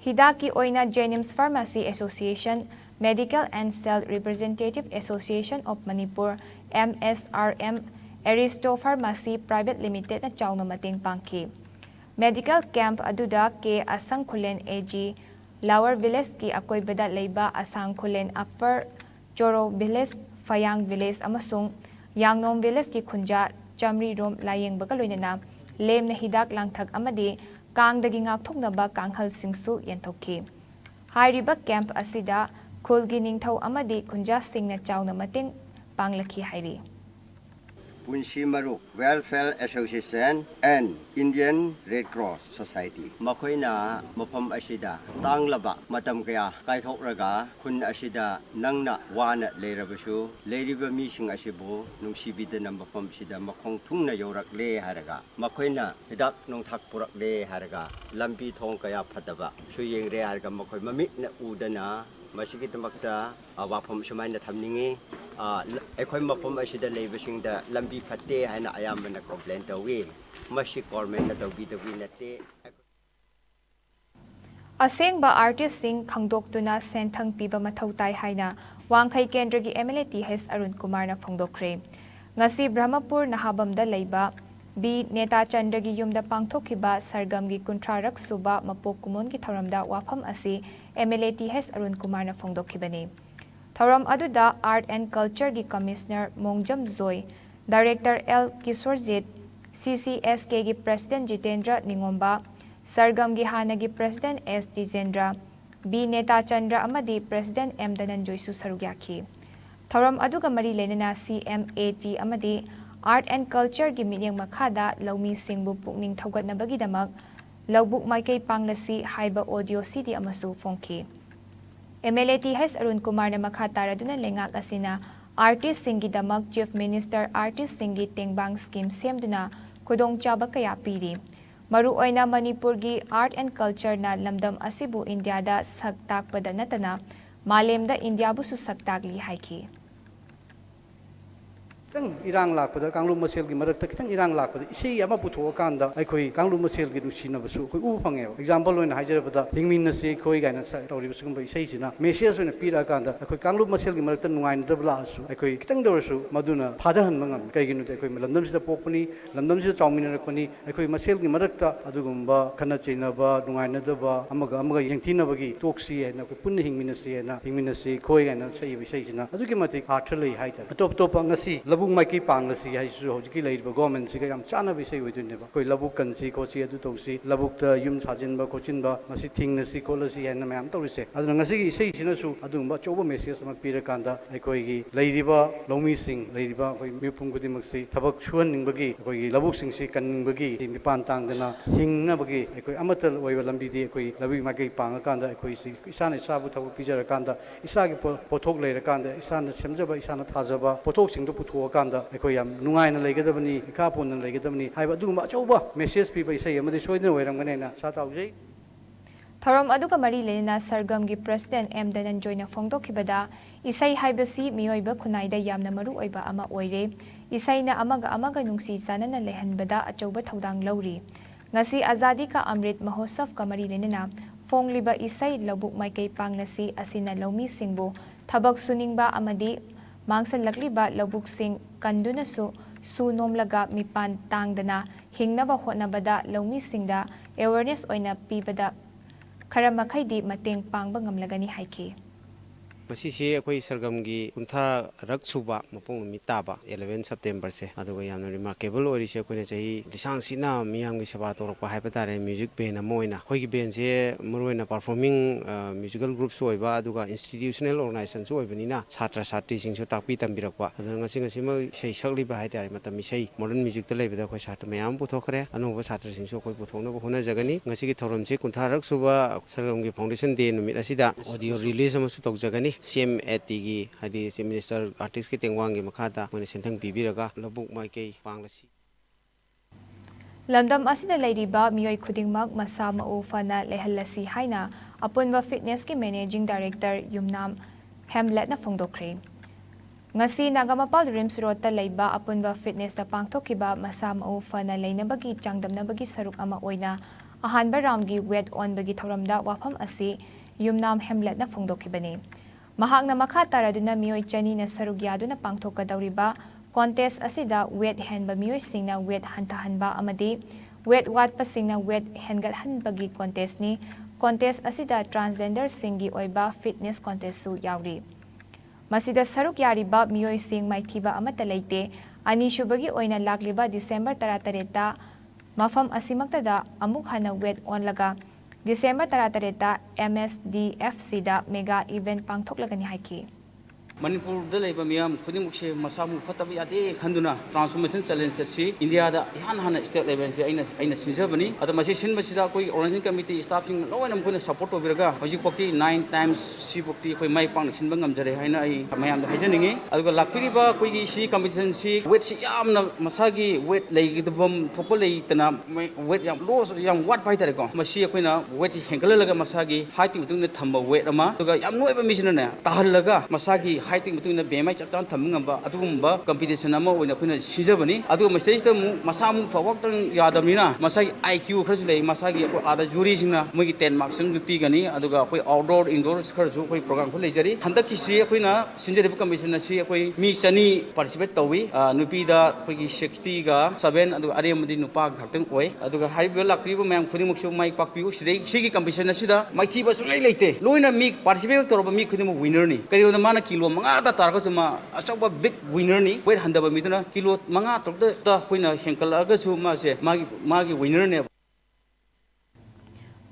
Hidaki oina Jenims Pharmacy Association Medical and Cell Representative Association of Manipur MSRM Aristo Pharmacy Private Limited na chawna mateng pangki Medical Camp aduda ke Asang Kholen AG Lower Village ki akoibada leiba Asang Kulen Upper Choro Village Fayang Village amasung Yangnom Village ki khunja Chamri Rom Layeng baga loinana lem na hidak langthak amadi kang dagi ngakthoknaba kanghal singsu yenthokki hairiba camp asida khulgi ningthau amadi khunja singna chawna mating panglakhi hairi Punshi Maruk Welfare Association and Indian Red Cross Society. Makoina mapam asida tanglaba matam kaya kaithok raga kun asida nangna wana leirabasu leiriba mising asibu nungsibida na mapam sida makong tungna yorak le haraga makoina hidak nung thak purak le haraga lambi thong kaya phataba suyeng re haraga makoi mamit na udana masigi tamakta wapam sumay na thamningi akoy mapam asida leibasingda lambi fatte haina ayamana complaint tawi masi government na tawi nate Aseng ba artist sing khangdok tuna senthang piba mathau tai haina wangkhai kendra gi MLT hes Arun Kumar na phongdokre ngasi Brahmapur nahabamda leiba B Neta Chandra gi yumda pangthokhiba sargam gi kuntrarak suba mapok kumon gi thoramda wafam asi MLT hes Arun Kumar na phongdokhibani thoram aduda Art and Culture gi Commissioner Mongjam Zoy Director L Kisorjit CCSK gi President Jitendra Ningomba Sargam gi hana gi President S Dizendra B Neta Chandra amadi President M Dananjoy su sarugyakhi thoram aduga mari lenana CMAT amadi Art and Culture gi minyang makhada laumi singbu pukning thaugatnabagi damak laubuk maikei panglasi haiba audio CD amasu phongki MLT hes Arun Kumar na makataraduna lengak asina artist singi damak Chief Minister Artist singi tengbang scheme semduna kudong chaba kaya piri maru oina Manipur gi Art and Culture na lamdam asibu India da saktak pada natana malemda India bu su saktakli haiki kitang irang lakpada kanglu masel gi marakta kitang irang lakpada isei ama putho kanda aikoi kanglu masel gi nusina basu koi u phange example oina haijarabada hingmin na se koi gaina sa tori basu gum isei sina message oina pira kanda aikoi kanglu masel gi marakta nungain dabla asu aikoi kitang dorsu maduna phada han mangam kai gi nu aikoi lamdam sida pokpani lamdam sida chawmin rakpani aikoi masel gi marakta adugumba khana chaina ba nungain na daba amaga yengthina bagi toksi na koi punna hingmin na se koi gaina sei isei sina adugi matik hatralei haita top top ngasi maiki panglasi haisu hojiki leiba government siga yam chana bisai oiduneba koi labuk kansi kochi adu tosi labuk ta yum sajinba kochinba masi thingnasi kolasi hena mayam torise adu ngasi gi sei sinasu adumba choba message sama pira kanda aikoi gi leiriba lomi sing leiriba koi mipum gudi maksi thabak chuan ningbagi koi gi labuk sing si kaningbagi mipan tangdana hingna bagi aikoi amatal oiba lambi di koi labi maiki panga kanda aikoi si isana isabu thabu pijara kanda isagi pothok leira kanda isana semjaba isana thajaba pothok sing do putho kanda aikoi yam nungaina leigadabani ikapon leigadabani haiba duguma choba message pi bai sai amadi soidna oiramgane na sa taujai thoram aduga mari lenina sargam gi President M Dananjoy na phongdokhibada isai haibasi miyoiba khunaida yamna maru oiba ama oire isaina amaga nungsi sanana lehanbada achoba thodang lauri ngasi azadi ka amrit mahotsav ka mari lenina fongliba isai labuk maikei pangnasi asina laumi singbu thabak suningba amadi Mangsan lakliba labuk sing kanduna su nomlaga mipan tangdana hingnaba hotnabada laumi singda awareness oina pibada karamakhaidi mateng pangba ngamlagani haiki Masisi akwai sargamgi kuntha raksuba mapong mitaba 11 September se aduga yamna remarkable orise akwai chahi disang sina miyamgi seba torokpa haipatare music band amoina khoigi band se muroina performing musical groups oiba aduga institutional organization so oibanina chhatra chhatri singsu takpi tambirakpa aduna ngasi ma sei sakliba haitare matam sei modern music ta leibada khoi chhatra mayam puthokre anuba chhatra singsu khoi puthokna hona jagani ngasi gi thorom se kuntha raksuba sargamgi foundation day numit asida audio release amasu tawjagani CMAT gi hadi Chief Minister Artist ki tengwang gi makhata mone senthang bibiraga labuk maikei panglasi Lamdam asida leiriba miyoi khudingmak masa mau fana lehallasi haina apunba fitness ki managing director Yumnam Hamlet na phongdokre ngasi Nagamapal Rims Road ta leiba apunba fitness ta pangthokiba masa mau fana leinabagi changdamnabagi saruk ama oina ahanba round gi wet on bagi thoramda wafam asi Yumnam Hamlet na phongdokibani Mahakna makha taraduna miyoi chani na sarugyaduna pangthokadauriba contest asida wet henba miyoi singna wet hantahanba amadi wet wat pasingna wet hengat hanbagi contest ni contest asida transgender singi oiba fitness contest su yauri. Masida saruk yariba miyoi sing maithiba amata leite ani shubagi oina lagliba December 13 mafam asimaktada amuk hana wet onlaga December 13 MSDFC da mega event pangthoklagani haiki. Manipur da leba miyam khudimukse masamu phatabi ade khanduna transformation challenge si India da hana state level se aina sinjabani ada masi sinbasida koi organizing committee staff sing loinam koina support obiraga hoji pokti 9 times si pokti koi mai pang sinba ngamjare haina ai mayam da hajaningi aduga lakpiriba koi gi si competition si weight si yamna masagi weight leigidbam thopol leitana weight yam loss yam wat pai tare ko masi koina weight hengalaga masagi height mutung thamba weight ama aduga yam noiba misina ne tahalaga masagi heighting between the BMI chapter Tamanga, Atumba, competition among the Queen Sizabani, Adu Masam, Masam for Walton Yadamina, Masai IQ Crossley, Masagi, other juries in a Muggy 10 marks and Pigani, Aduga, outdoor, indoor, Skurzu, program for Legeri, Handaki Sia Quina, Sinjari Commission, Sia, Misani, participate Tawi, Nupida, Quiggy 60, 7, and Ariamudin Park, Captain Way, Aduga Hybella, Kribo, Kudimuxu, Mike Papu, Shiki Commission, Sida, my tea was related. Loina Meek, participate to me, Kudimu winner, Kayo the Mana Kilo. Manga targa suma achaba big winner ni weight handaba mituna kilo manga tokda ta koina henkalaga suma se magi winner ne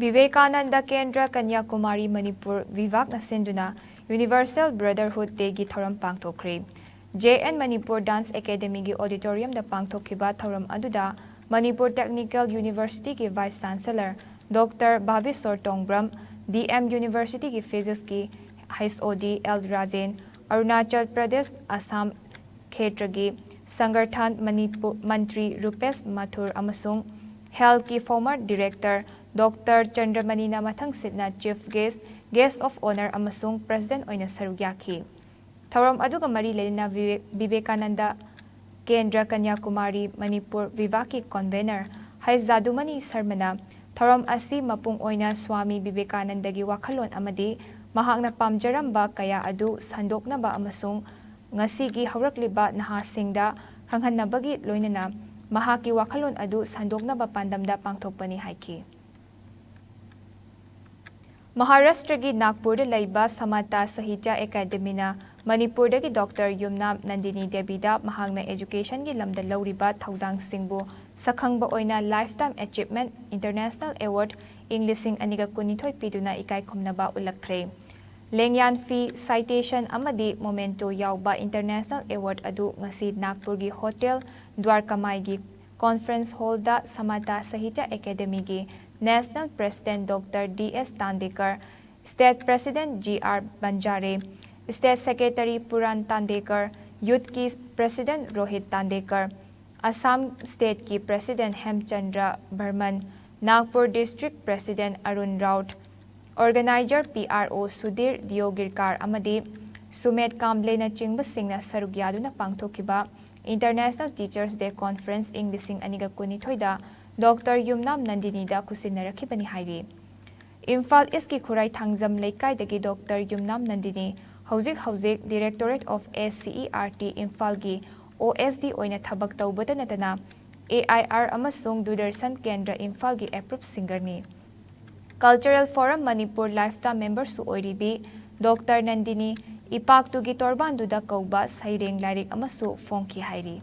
Vivekananda Kendra Kanyakumari Manipur Vivak na sinduna Universal Brotherhood Day gi thoram pangthokre JN Manipur Dance Academy gi auditorium da pangthokhiba thoram aduda Manipur Technical University gi Vice Chancellor Dr. Bhabisor Tongbram DM University gi Physics gi HOD L Rajen Arunachal Pradesh Assam Khetragi Sangarthan Manipur Mantri Rupesh Mathur Amasung Health ki former Director Dr. Chandramani Namathang Sidna Chief Guest of Honor Amasung President Oina Sarugyaki Tharam aduga mari lena Vivekananda Kendra Kanyakumari Manipur Vivaki Convener Haizadumani Sarmana Tharam asi mapung oina Swami Vivekananda gi wakhalon amadi mahakna pamjaramba kaya adu sandoknaba amasung ngasigi hawrakliba nahasingda hanghannabagi loinana mahaki wakhalon adu sandoknaba pandamda pangthokpani haiki Maharashtra gi Nagpur da laiba Samata Sahitya Academy na Manipur da gi Dr. Yumnam Nandini Debida mahakna education gi lamda lauriba thaudang singbu sakhangba oina Lifetime Achievement International Award Englishing aniga kunithoi piduna ikai khomnaba ulakre Lengyan fee citation amadi momento yauba International Award adu ngasi Nagpur gi Hotel Dwarkamai gi Conference Hall da Samata Sahitya Academy gi National President Dr. D.S. Tandekar, State President G.R. Banjare, State Secretary Puran Tandekar, Youth ki President Rohit Tandekar, Assam State ki President Hemchandra Burman, Nagpur District President Arun Raut, Organizer PRO Sudhir Diogirkar amadi Sumet Kamble na chingba singna sarugyadu na pangthokiba International Teachers Day Conference ing lising aniga kunithoida Dr. Yumnam Nandini da kusinnarakibani hairi Imphal East ki Khurai Thangjam Leikai dagi Dr. Yumnam Nandini hauzik Directorate of SCERT Imphal gi OSD oina thabak taubata natana AIR amasung Dudarsan Kendra Imphal gi approved singer ni Cultural Forum Manipur Lifetime member su oiribi Dr. Nandini ipaktu gi torbandu da kauba saireng larik amasu fongki hairi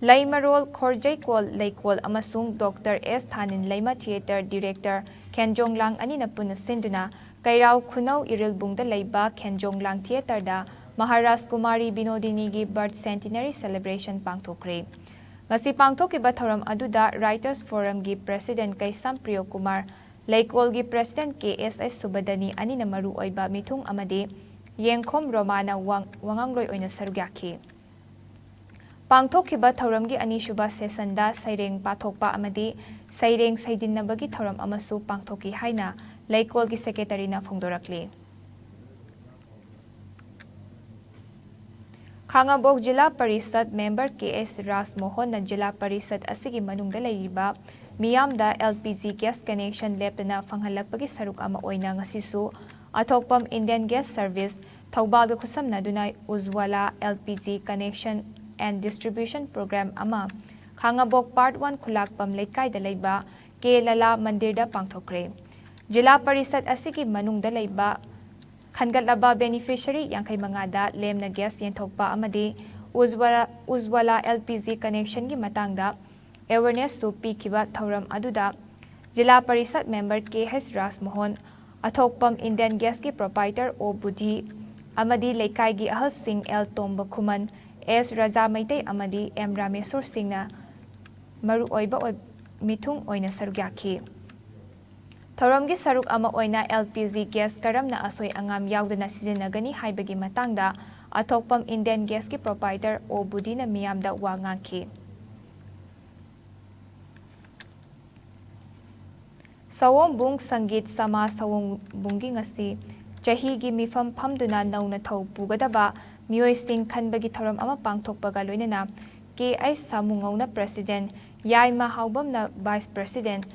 Laimarol Khorjaikol Laikol amasung Dr. S. Thanin Laima Theatre Director Kenjong Lang anina puna sinduna Kairao Khunau Irilbungda Laiba Kenjong Lang Theatre da Maharaj Kumari Binodini gi birth centenary celebration pangthokre ngasi pangthokiba thoram aduda Writers Forum gi President Kaisam Priyo Kumar Laikol gi President KSS Subadani anina maru oiba mithung amade Yengkhom Romana Wangangloi oina sarugyaki Pangthokhiba thoramgi anishuba sesanda saireng pathokpa amadi saireng saidinnabagi thoram amasu pangthoki haina Laikol gi secretary na phongdorakli Khangabok Jila Parishad member KS Ras Mohan na Jila Parishad asigi manungda lairiba miyamda LPG gas connection lepna phanghalakpagi saruk ama oina ngasisu athokpam Indian Gas Service Thaubalga khusamna dunai Uzwala LPG connection and Distribution Program ama Khangabok Part 1 Khulakpam Lekai Dalaiba Ke Lala Mandirda Pangthokre. Jila Parisat Asiki Manung Dalaiba Khangatlaba beneficiary Yangkai Mangada Lemna Gas Yenthokpa Amadi Uzwala LPG connection gi matangda awareness to pikiba thauram aduda Jila Parisat member KH Ras Mohan Athokpam Indian Gas gi proprietor O Budhi Amadi Lekai gi Ahal Singh L Tomba Khuman S Raja Maitei Amadi M Rameswar Singhna Maru Oiba Mithung Oina Sarugyaki Thoramgi Saruk Ama Oina LPG gas karamna asoi angam yaudana sizinagani haibagi matangda Athokpam Indian Gas ki proprietor O Budina Miyamda Wangangki. Sawong Bung Sangit Sama Sawong Bungi Ngasi Jahi gi mifam phamduna nauna thau pugadaba Miyoi Singh Khanbagi Thoram Ama Pangthokpaga loinana KI Samungauna President Yai Mahaubamna Vice President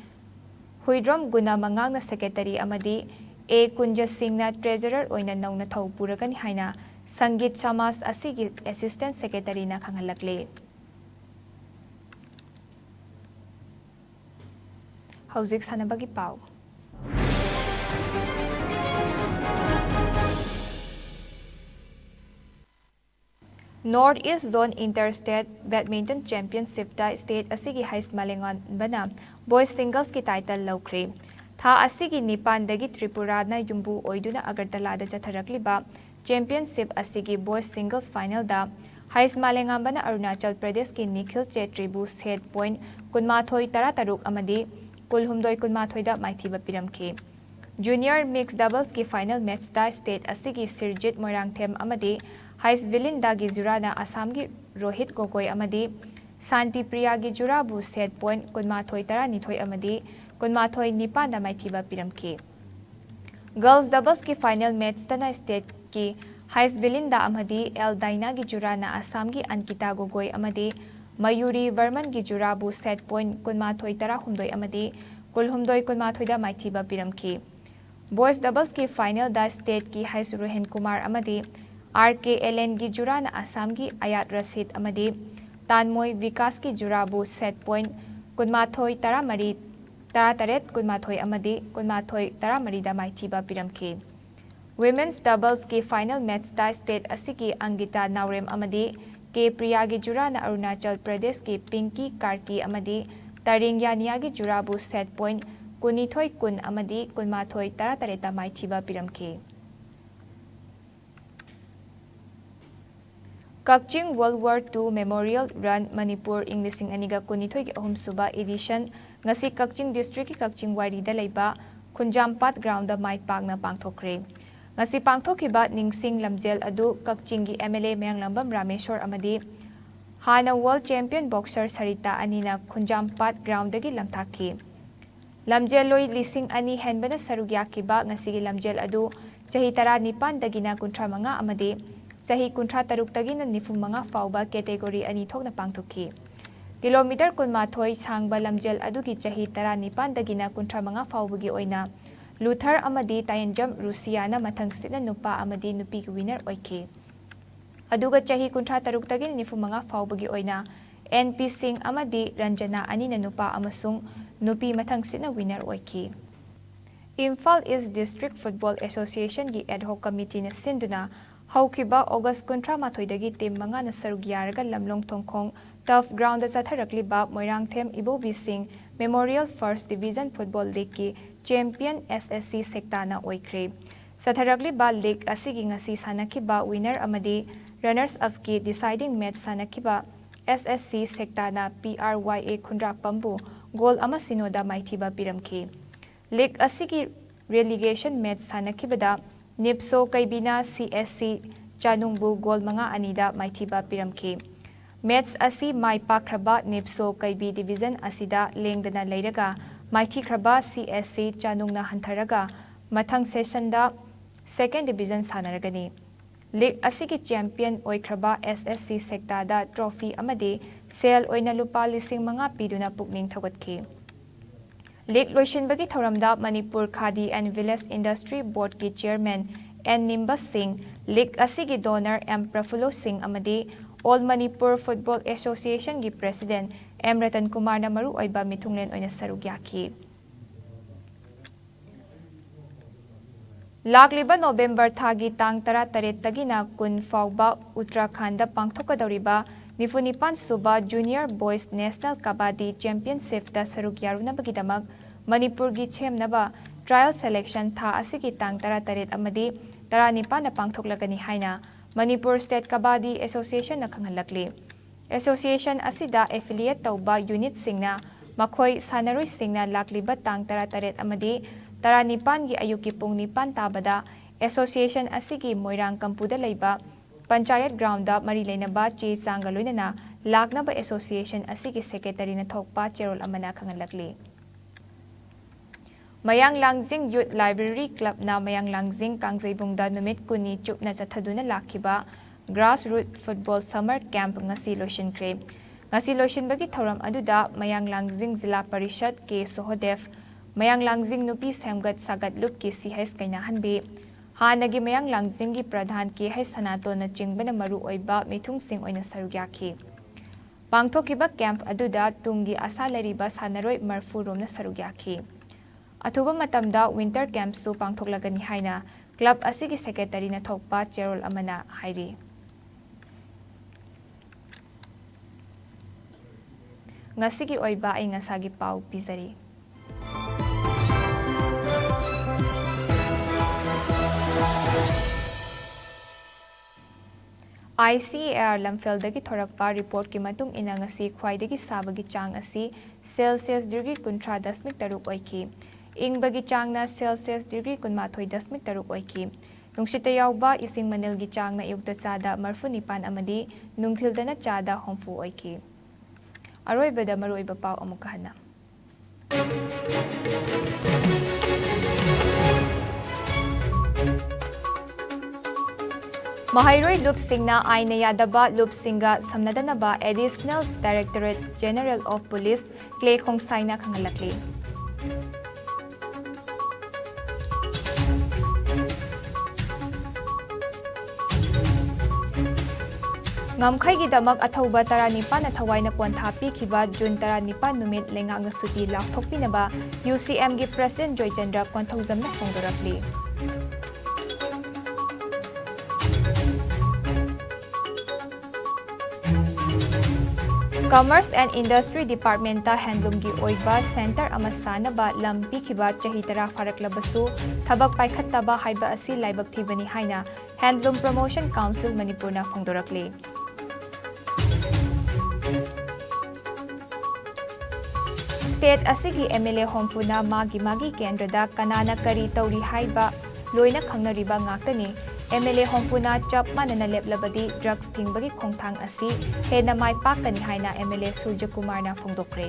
Huidrom Guna Mangangna Secretary Amadi A Kunja Singhna Treasurer Oina Nauna Thau Puragani Haina Sangit Chamas Asigi Assistant Secretary na Kanghalakle. Hauzik Sanabagi Pau. Northeast Zone Interstate Badminton Championship da State Asigi Hais Malengan Bana Boys Singles ki title Laukre. Tha Asigi Nipan dagi Tripura na Yumbu Oiduna Agartala da Jatharakliba Championship Asigi Boys Singles Final da Hais Malengam Bana Arunachal Pradesh ki Nikhil Chetribu Head Point Kunmathoi Tarataruk Amadi Kulhumdoi Kunmathoi da Maithiba Piramke. Junior Mixed Doubles ki Final Match da State Asigi Sirjit Moirangthem Amadi Hais Vilinda gi Jurana Assam gi Rohit Gogoi Amadi Santi Priya gi Jurabu Set Point Kunmathoi Taranithoi Amadi Kunmathoi Nipanda Maithiba Piramke. Girls Doubles ki Final Match Tana State ki Hais Vilinda Amadi El Daina gi Jurana Assam gi Ankita Gogoi Amadi Mayuri Verman gi Jurabu Set Point Kunmathoi Tarahumdoi Amadi Kulhumdoi Kunmathoi da Maithiba Piramke. Boys Doubles ki Final da State ki Hais Ruhen Kumar Amadi RKLN gi Jurana Assam gi Ayat Rasid Amadi Tanmoy Vikas ki Jurabu Set Point Kunmathoi Taramari Tarataret Kunmathoi Amadi Kunmathoi Taramari da Maithiba Piramke. Women's Doubles ki Final Match da State Asiki Angita Naurem Amadi K Priya gi Jurana Arunachal Pradesh ki Pinky Karki Amadi Taring Yani gi Jurabu Set Point Kunithoi Kun Amadi Kunmathoi Taratareta Maithiba Piramke. Kakching World War II Memorial Run Manipur English Aniga Kunithoi Ahum Suba Edition Ngasi Kakching District ki Kakching Wari da Laiba Kunjampat Ground da Mai Pagna Pangthokre. Ngasi Pangthokiba Ningsing Lamjel Adu Kakching gi MLA Mayanglambam Rameshwar Amadi Hana World Champion Boxer Sarita Anina Kunjampat Ground dagi lamthaki. Lamjel loi lising ani henbana sarugyakiba ngasi gi Lamjel Adu Chahi Tara Nipan dagina Kuntra Manga Amadi Sahi Kuntra Taruk Tagina Nifumanga Fauba category ani thokna pangthoki. Kilometer Kunmathoi Sangba Lamjel Adugi Chahi Tara Nipan Dagina Kuntra Manga Faubugi Oina Luther Amadi Tayanjam Rusiana Mathang Sina Nupa Amadi Nupi winner Oike. Aduga Chahi Kuntra Taruk Tagin Nifumanga Faubugi Oina NP Singh Amadi Ranjana Anina Nupa Amasung Nupi Mathang Sina winner Oike. Imphal East District Football Association gi ad hoc committee na sinduna Haukiba August Kuntra Mathoidagi Team Manga na Sarugyaraga Lamlong Tongkong Tough Ground da Satharakliba Moirangthem Ibobi Singh Memorial First Division Football League ki Champion SSC Sektana Oikre. Satharakliba League Asigi Ngasi Sanakiba winner Amadi runners up ki deciding match Sanakiba SSC Sektana PRYA Kundrak Pambu goal ama sinoda Maithiba Piramke. League Asigi relegation match Sanakibada Nipso Kaibina CSC Chanungbu Gol Manga Anida Maithiba Piramke. Match Asi Mai Pakraba Nipso Kaibi Division Asida Lengdana Leiraga Maithi Kraba CSC Chanungna Hantaraga Mathang Session da Second Division Sanaragani. League Asigi Champion Oikraba SSC Sekta da Trophy Amadi Sale Oina Lupa Lising Manga Piduna Pukning Thawatke. League Loishin Bagi Thoramda Manipur Khadi and Village Industry Board ki Chairman N. Nimbas Singh, League Asigi Donor M. Prafulo Singh Amadi, All Manipur Football Association ki President M Ratan Kumarna maru oiba mithunglen oina saruk yaki. Lagliba November thagi tang tara taret tagina kun fauba Uttarakhanda pangthokadoriba Nifunipan Suba Junior Boys National Kabaddi Championship da saruk yarunabagidamag Manipur gi chemnaba trial selection tha asigi tang tara taret amadi taranipa na pangthoklagani haina Manipur State Kabaddi Association na khangalakli. Association asida affiliate tauba unit singna makhoi sanaroi singna lakliba tang tara taret amadi taranipan gi ayuki pung nipan tabada association asigi Moirang Kampuda leiba Panchayat ground da mari leinaba che changaloinana lagnaba association asigi secretary na thokpa cherol amana khangalakli. Mayang Langjing Youth Library Club na Mayang Langjing Kangjaibungda numit kuni chupna chathaduna lakhiba grassroots football summer camp ngasi loishinkhre. Ngasi loishinbagi thoram aduda Mayang Langjing Zilla Parishad ke Sohodev Mayang Langjing nupi semgat sagat lup ki CH kainahanbi Hanagi Mayang Langjing gi pradhan ki hai sanato na chingbana maru oiba mithung sing oina sarugyaki. Pangthokiba camp aduda tungi asa lariba sanaroi marfu romna sarugyaki. Atuba matamda winter camp su pangthoklagani haina club asigi secretary na thokpa cherol amana hairi. Ngasigi oiba ay ngasagi pau pizari. ICAR lamfeldagi thorakpa report ki matung ina ngasi khwaidagi sabagi chang asi Celsius degree 13.3 oiki. Ingbagi changna Celsius degree 13.3 oiki. Nungsita yauba ising manilgi changna yugda chada marfu nipan amadi nungthildana chada homfu oiki. Aroibada maroiba pau amukahana. Mahairoi Loop Singna Aina Yadaba Loop Singa Samnadanaba Additional Directorate General of Police Clay Khongsaina Khangalakli. Ngamkhai gi damak athauba taranipa na thawai na pontha pikhiba June taranipa numit lenga nga suti lakthokpinaba UCM gi President Joy Chandra Konthaujamna phongdorakli. Commerce and Industry Department ta handloom gi oiba center amasanaba lampi khiba chahitara faraklabasu thabak paikhattaba haiba asi laibak thibani haina Handloom Promotion Council Manipur na phongdorakli. State asigi MLA homfuna magi kendrada kanana kari tauri haiba loina khangnariba ngaktani MLA homfuna chap manana leplabadi drugs thingbagi khongthang asi hena mai pakani haina MLA Surya Kumar na phongdokre.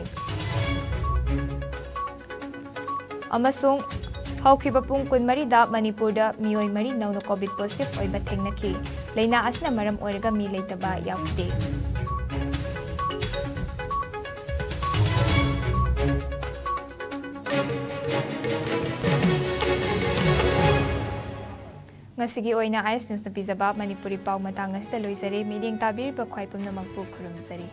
Amasung haukiba pung kunmari da Manipur da miyoi mari nauno COVID positive oiba thengnaki leina asna maram oiraga mi leitaba yaude. Ngasigi oina AS News na pizaba Manipuri pau matangas da loisare meeting tabir ba khwaipum na magpu khurumsari.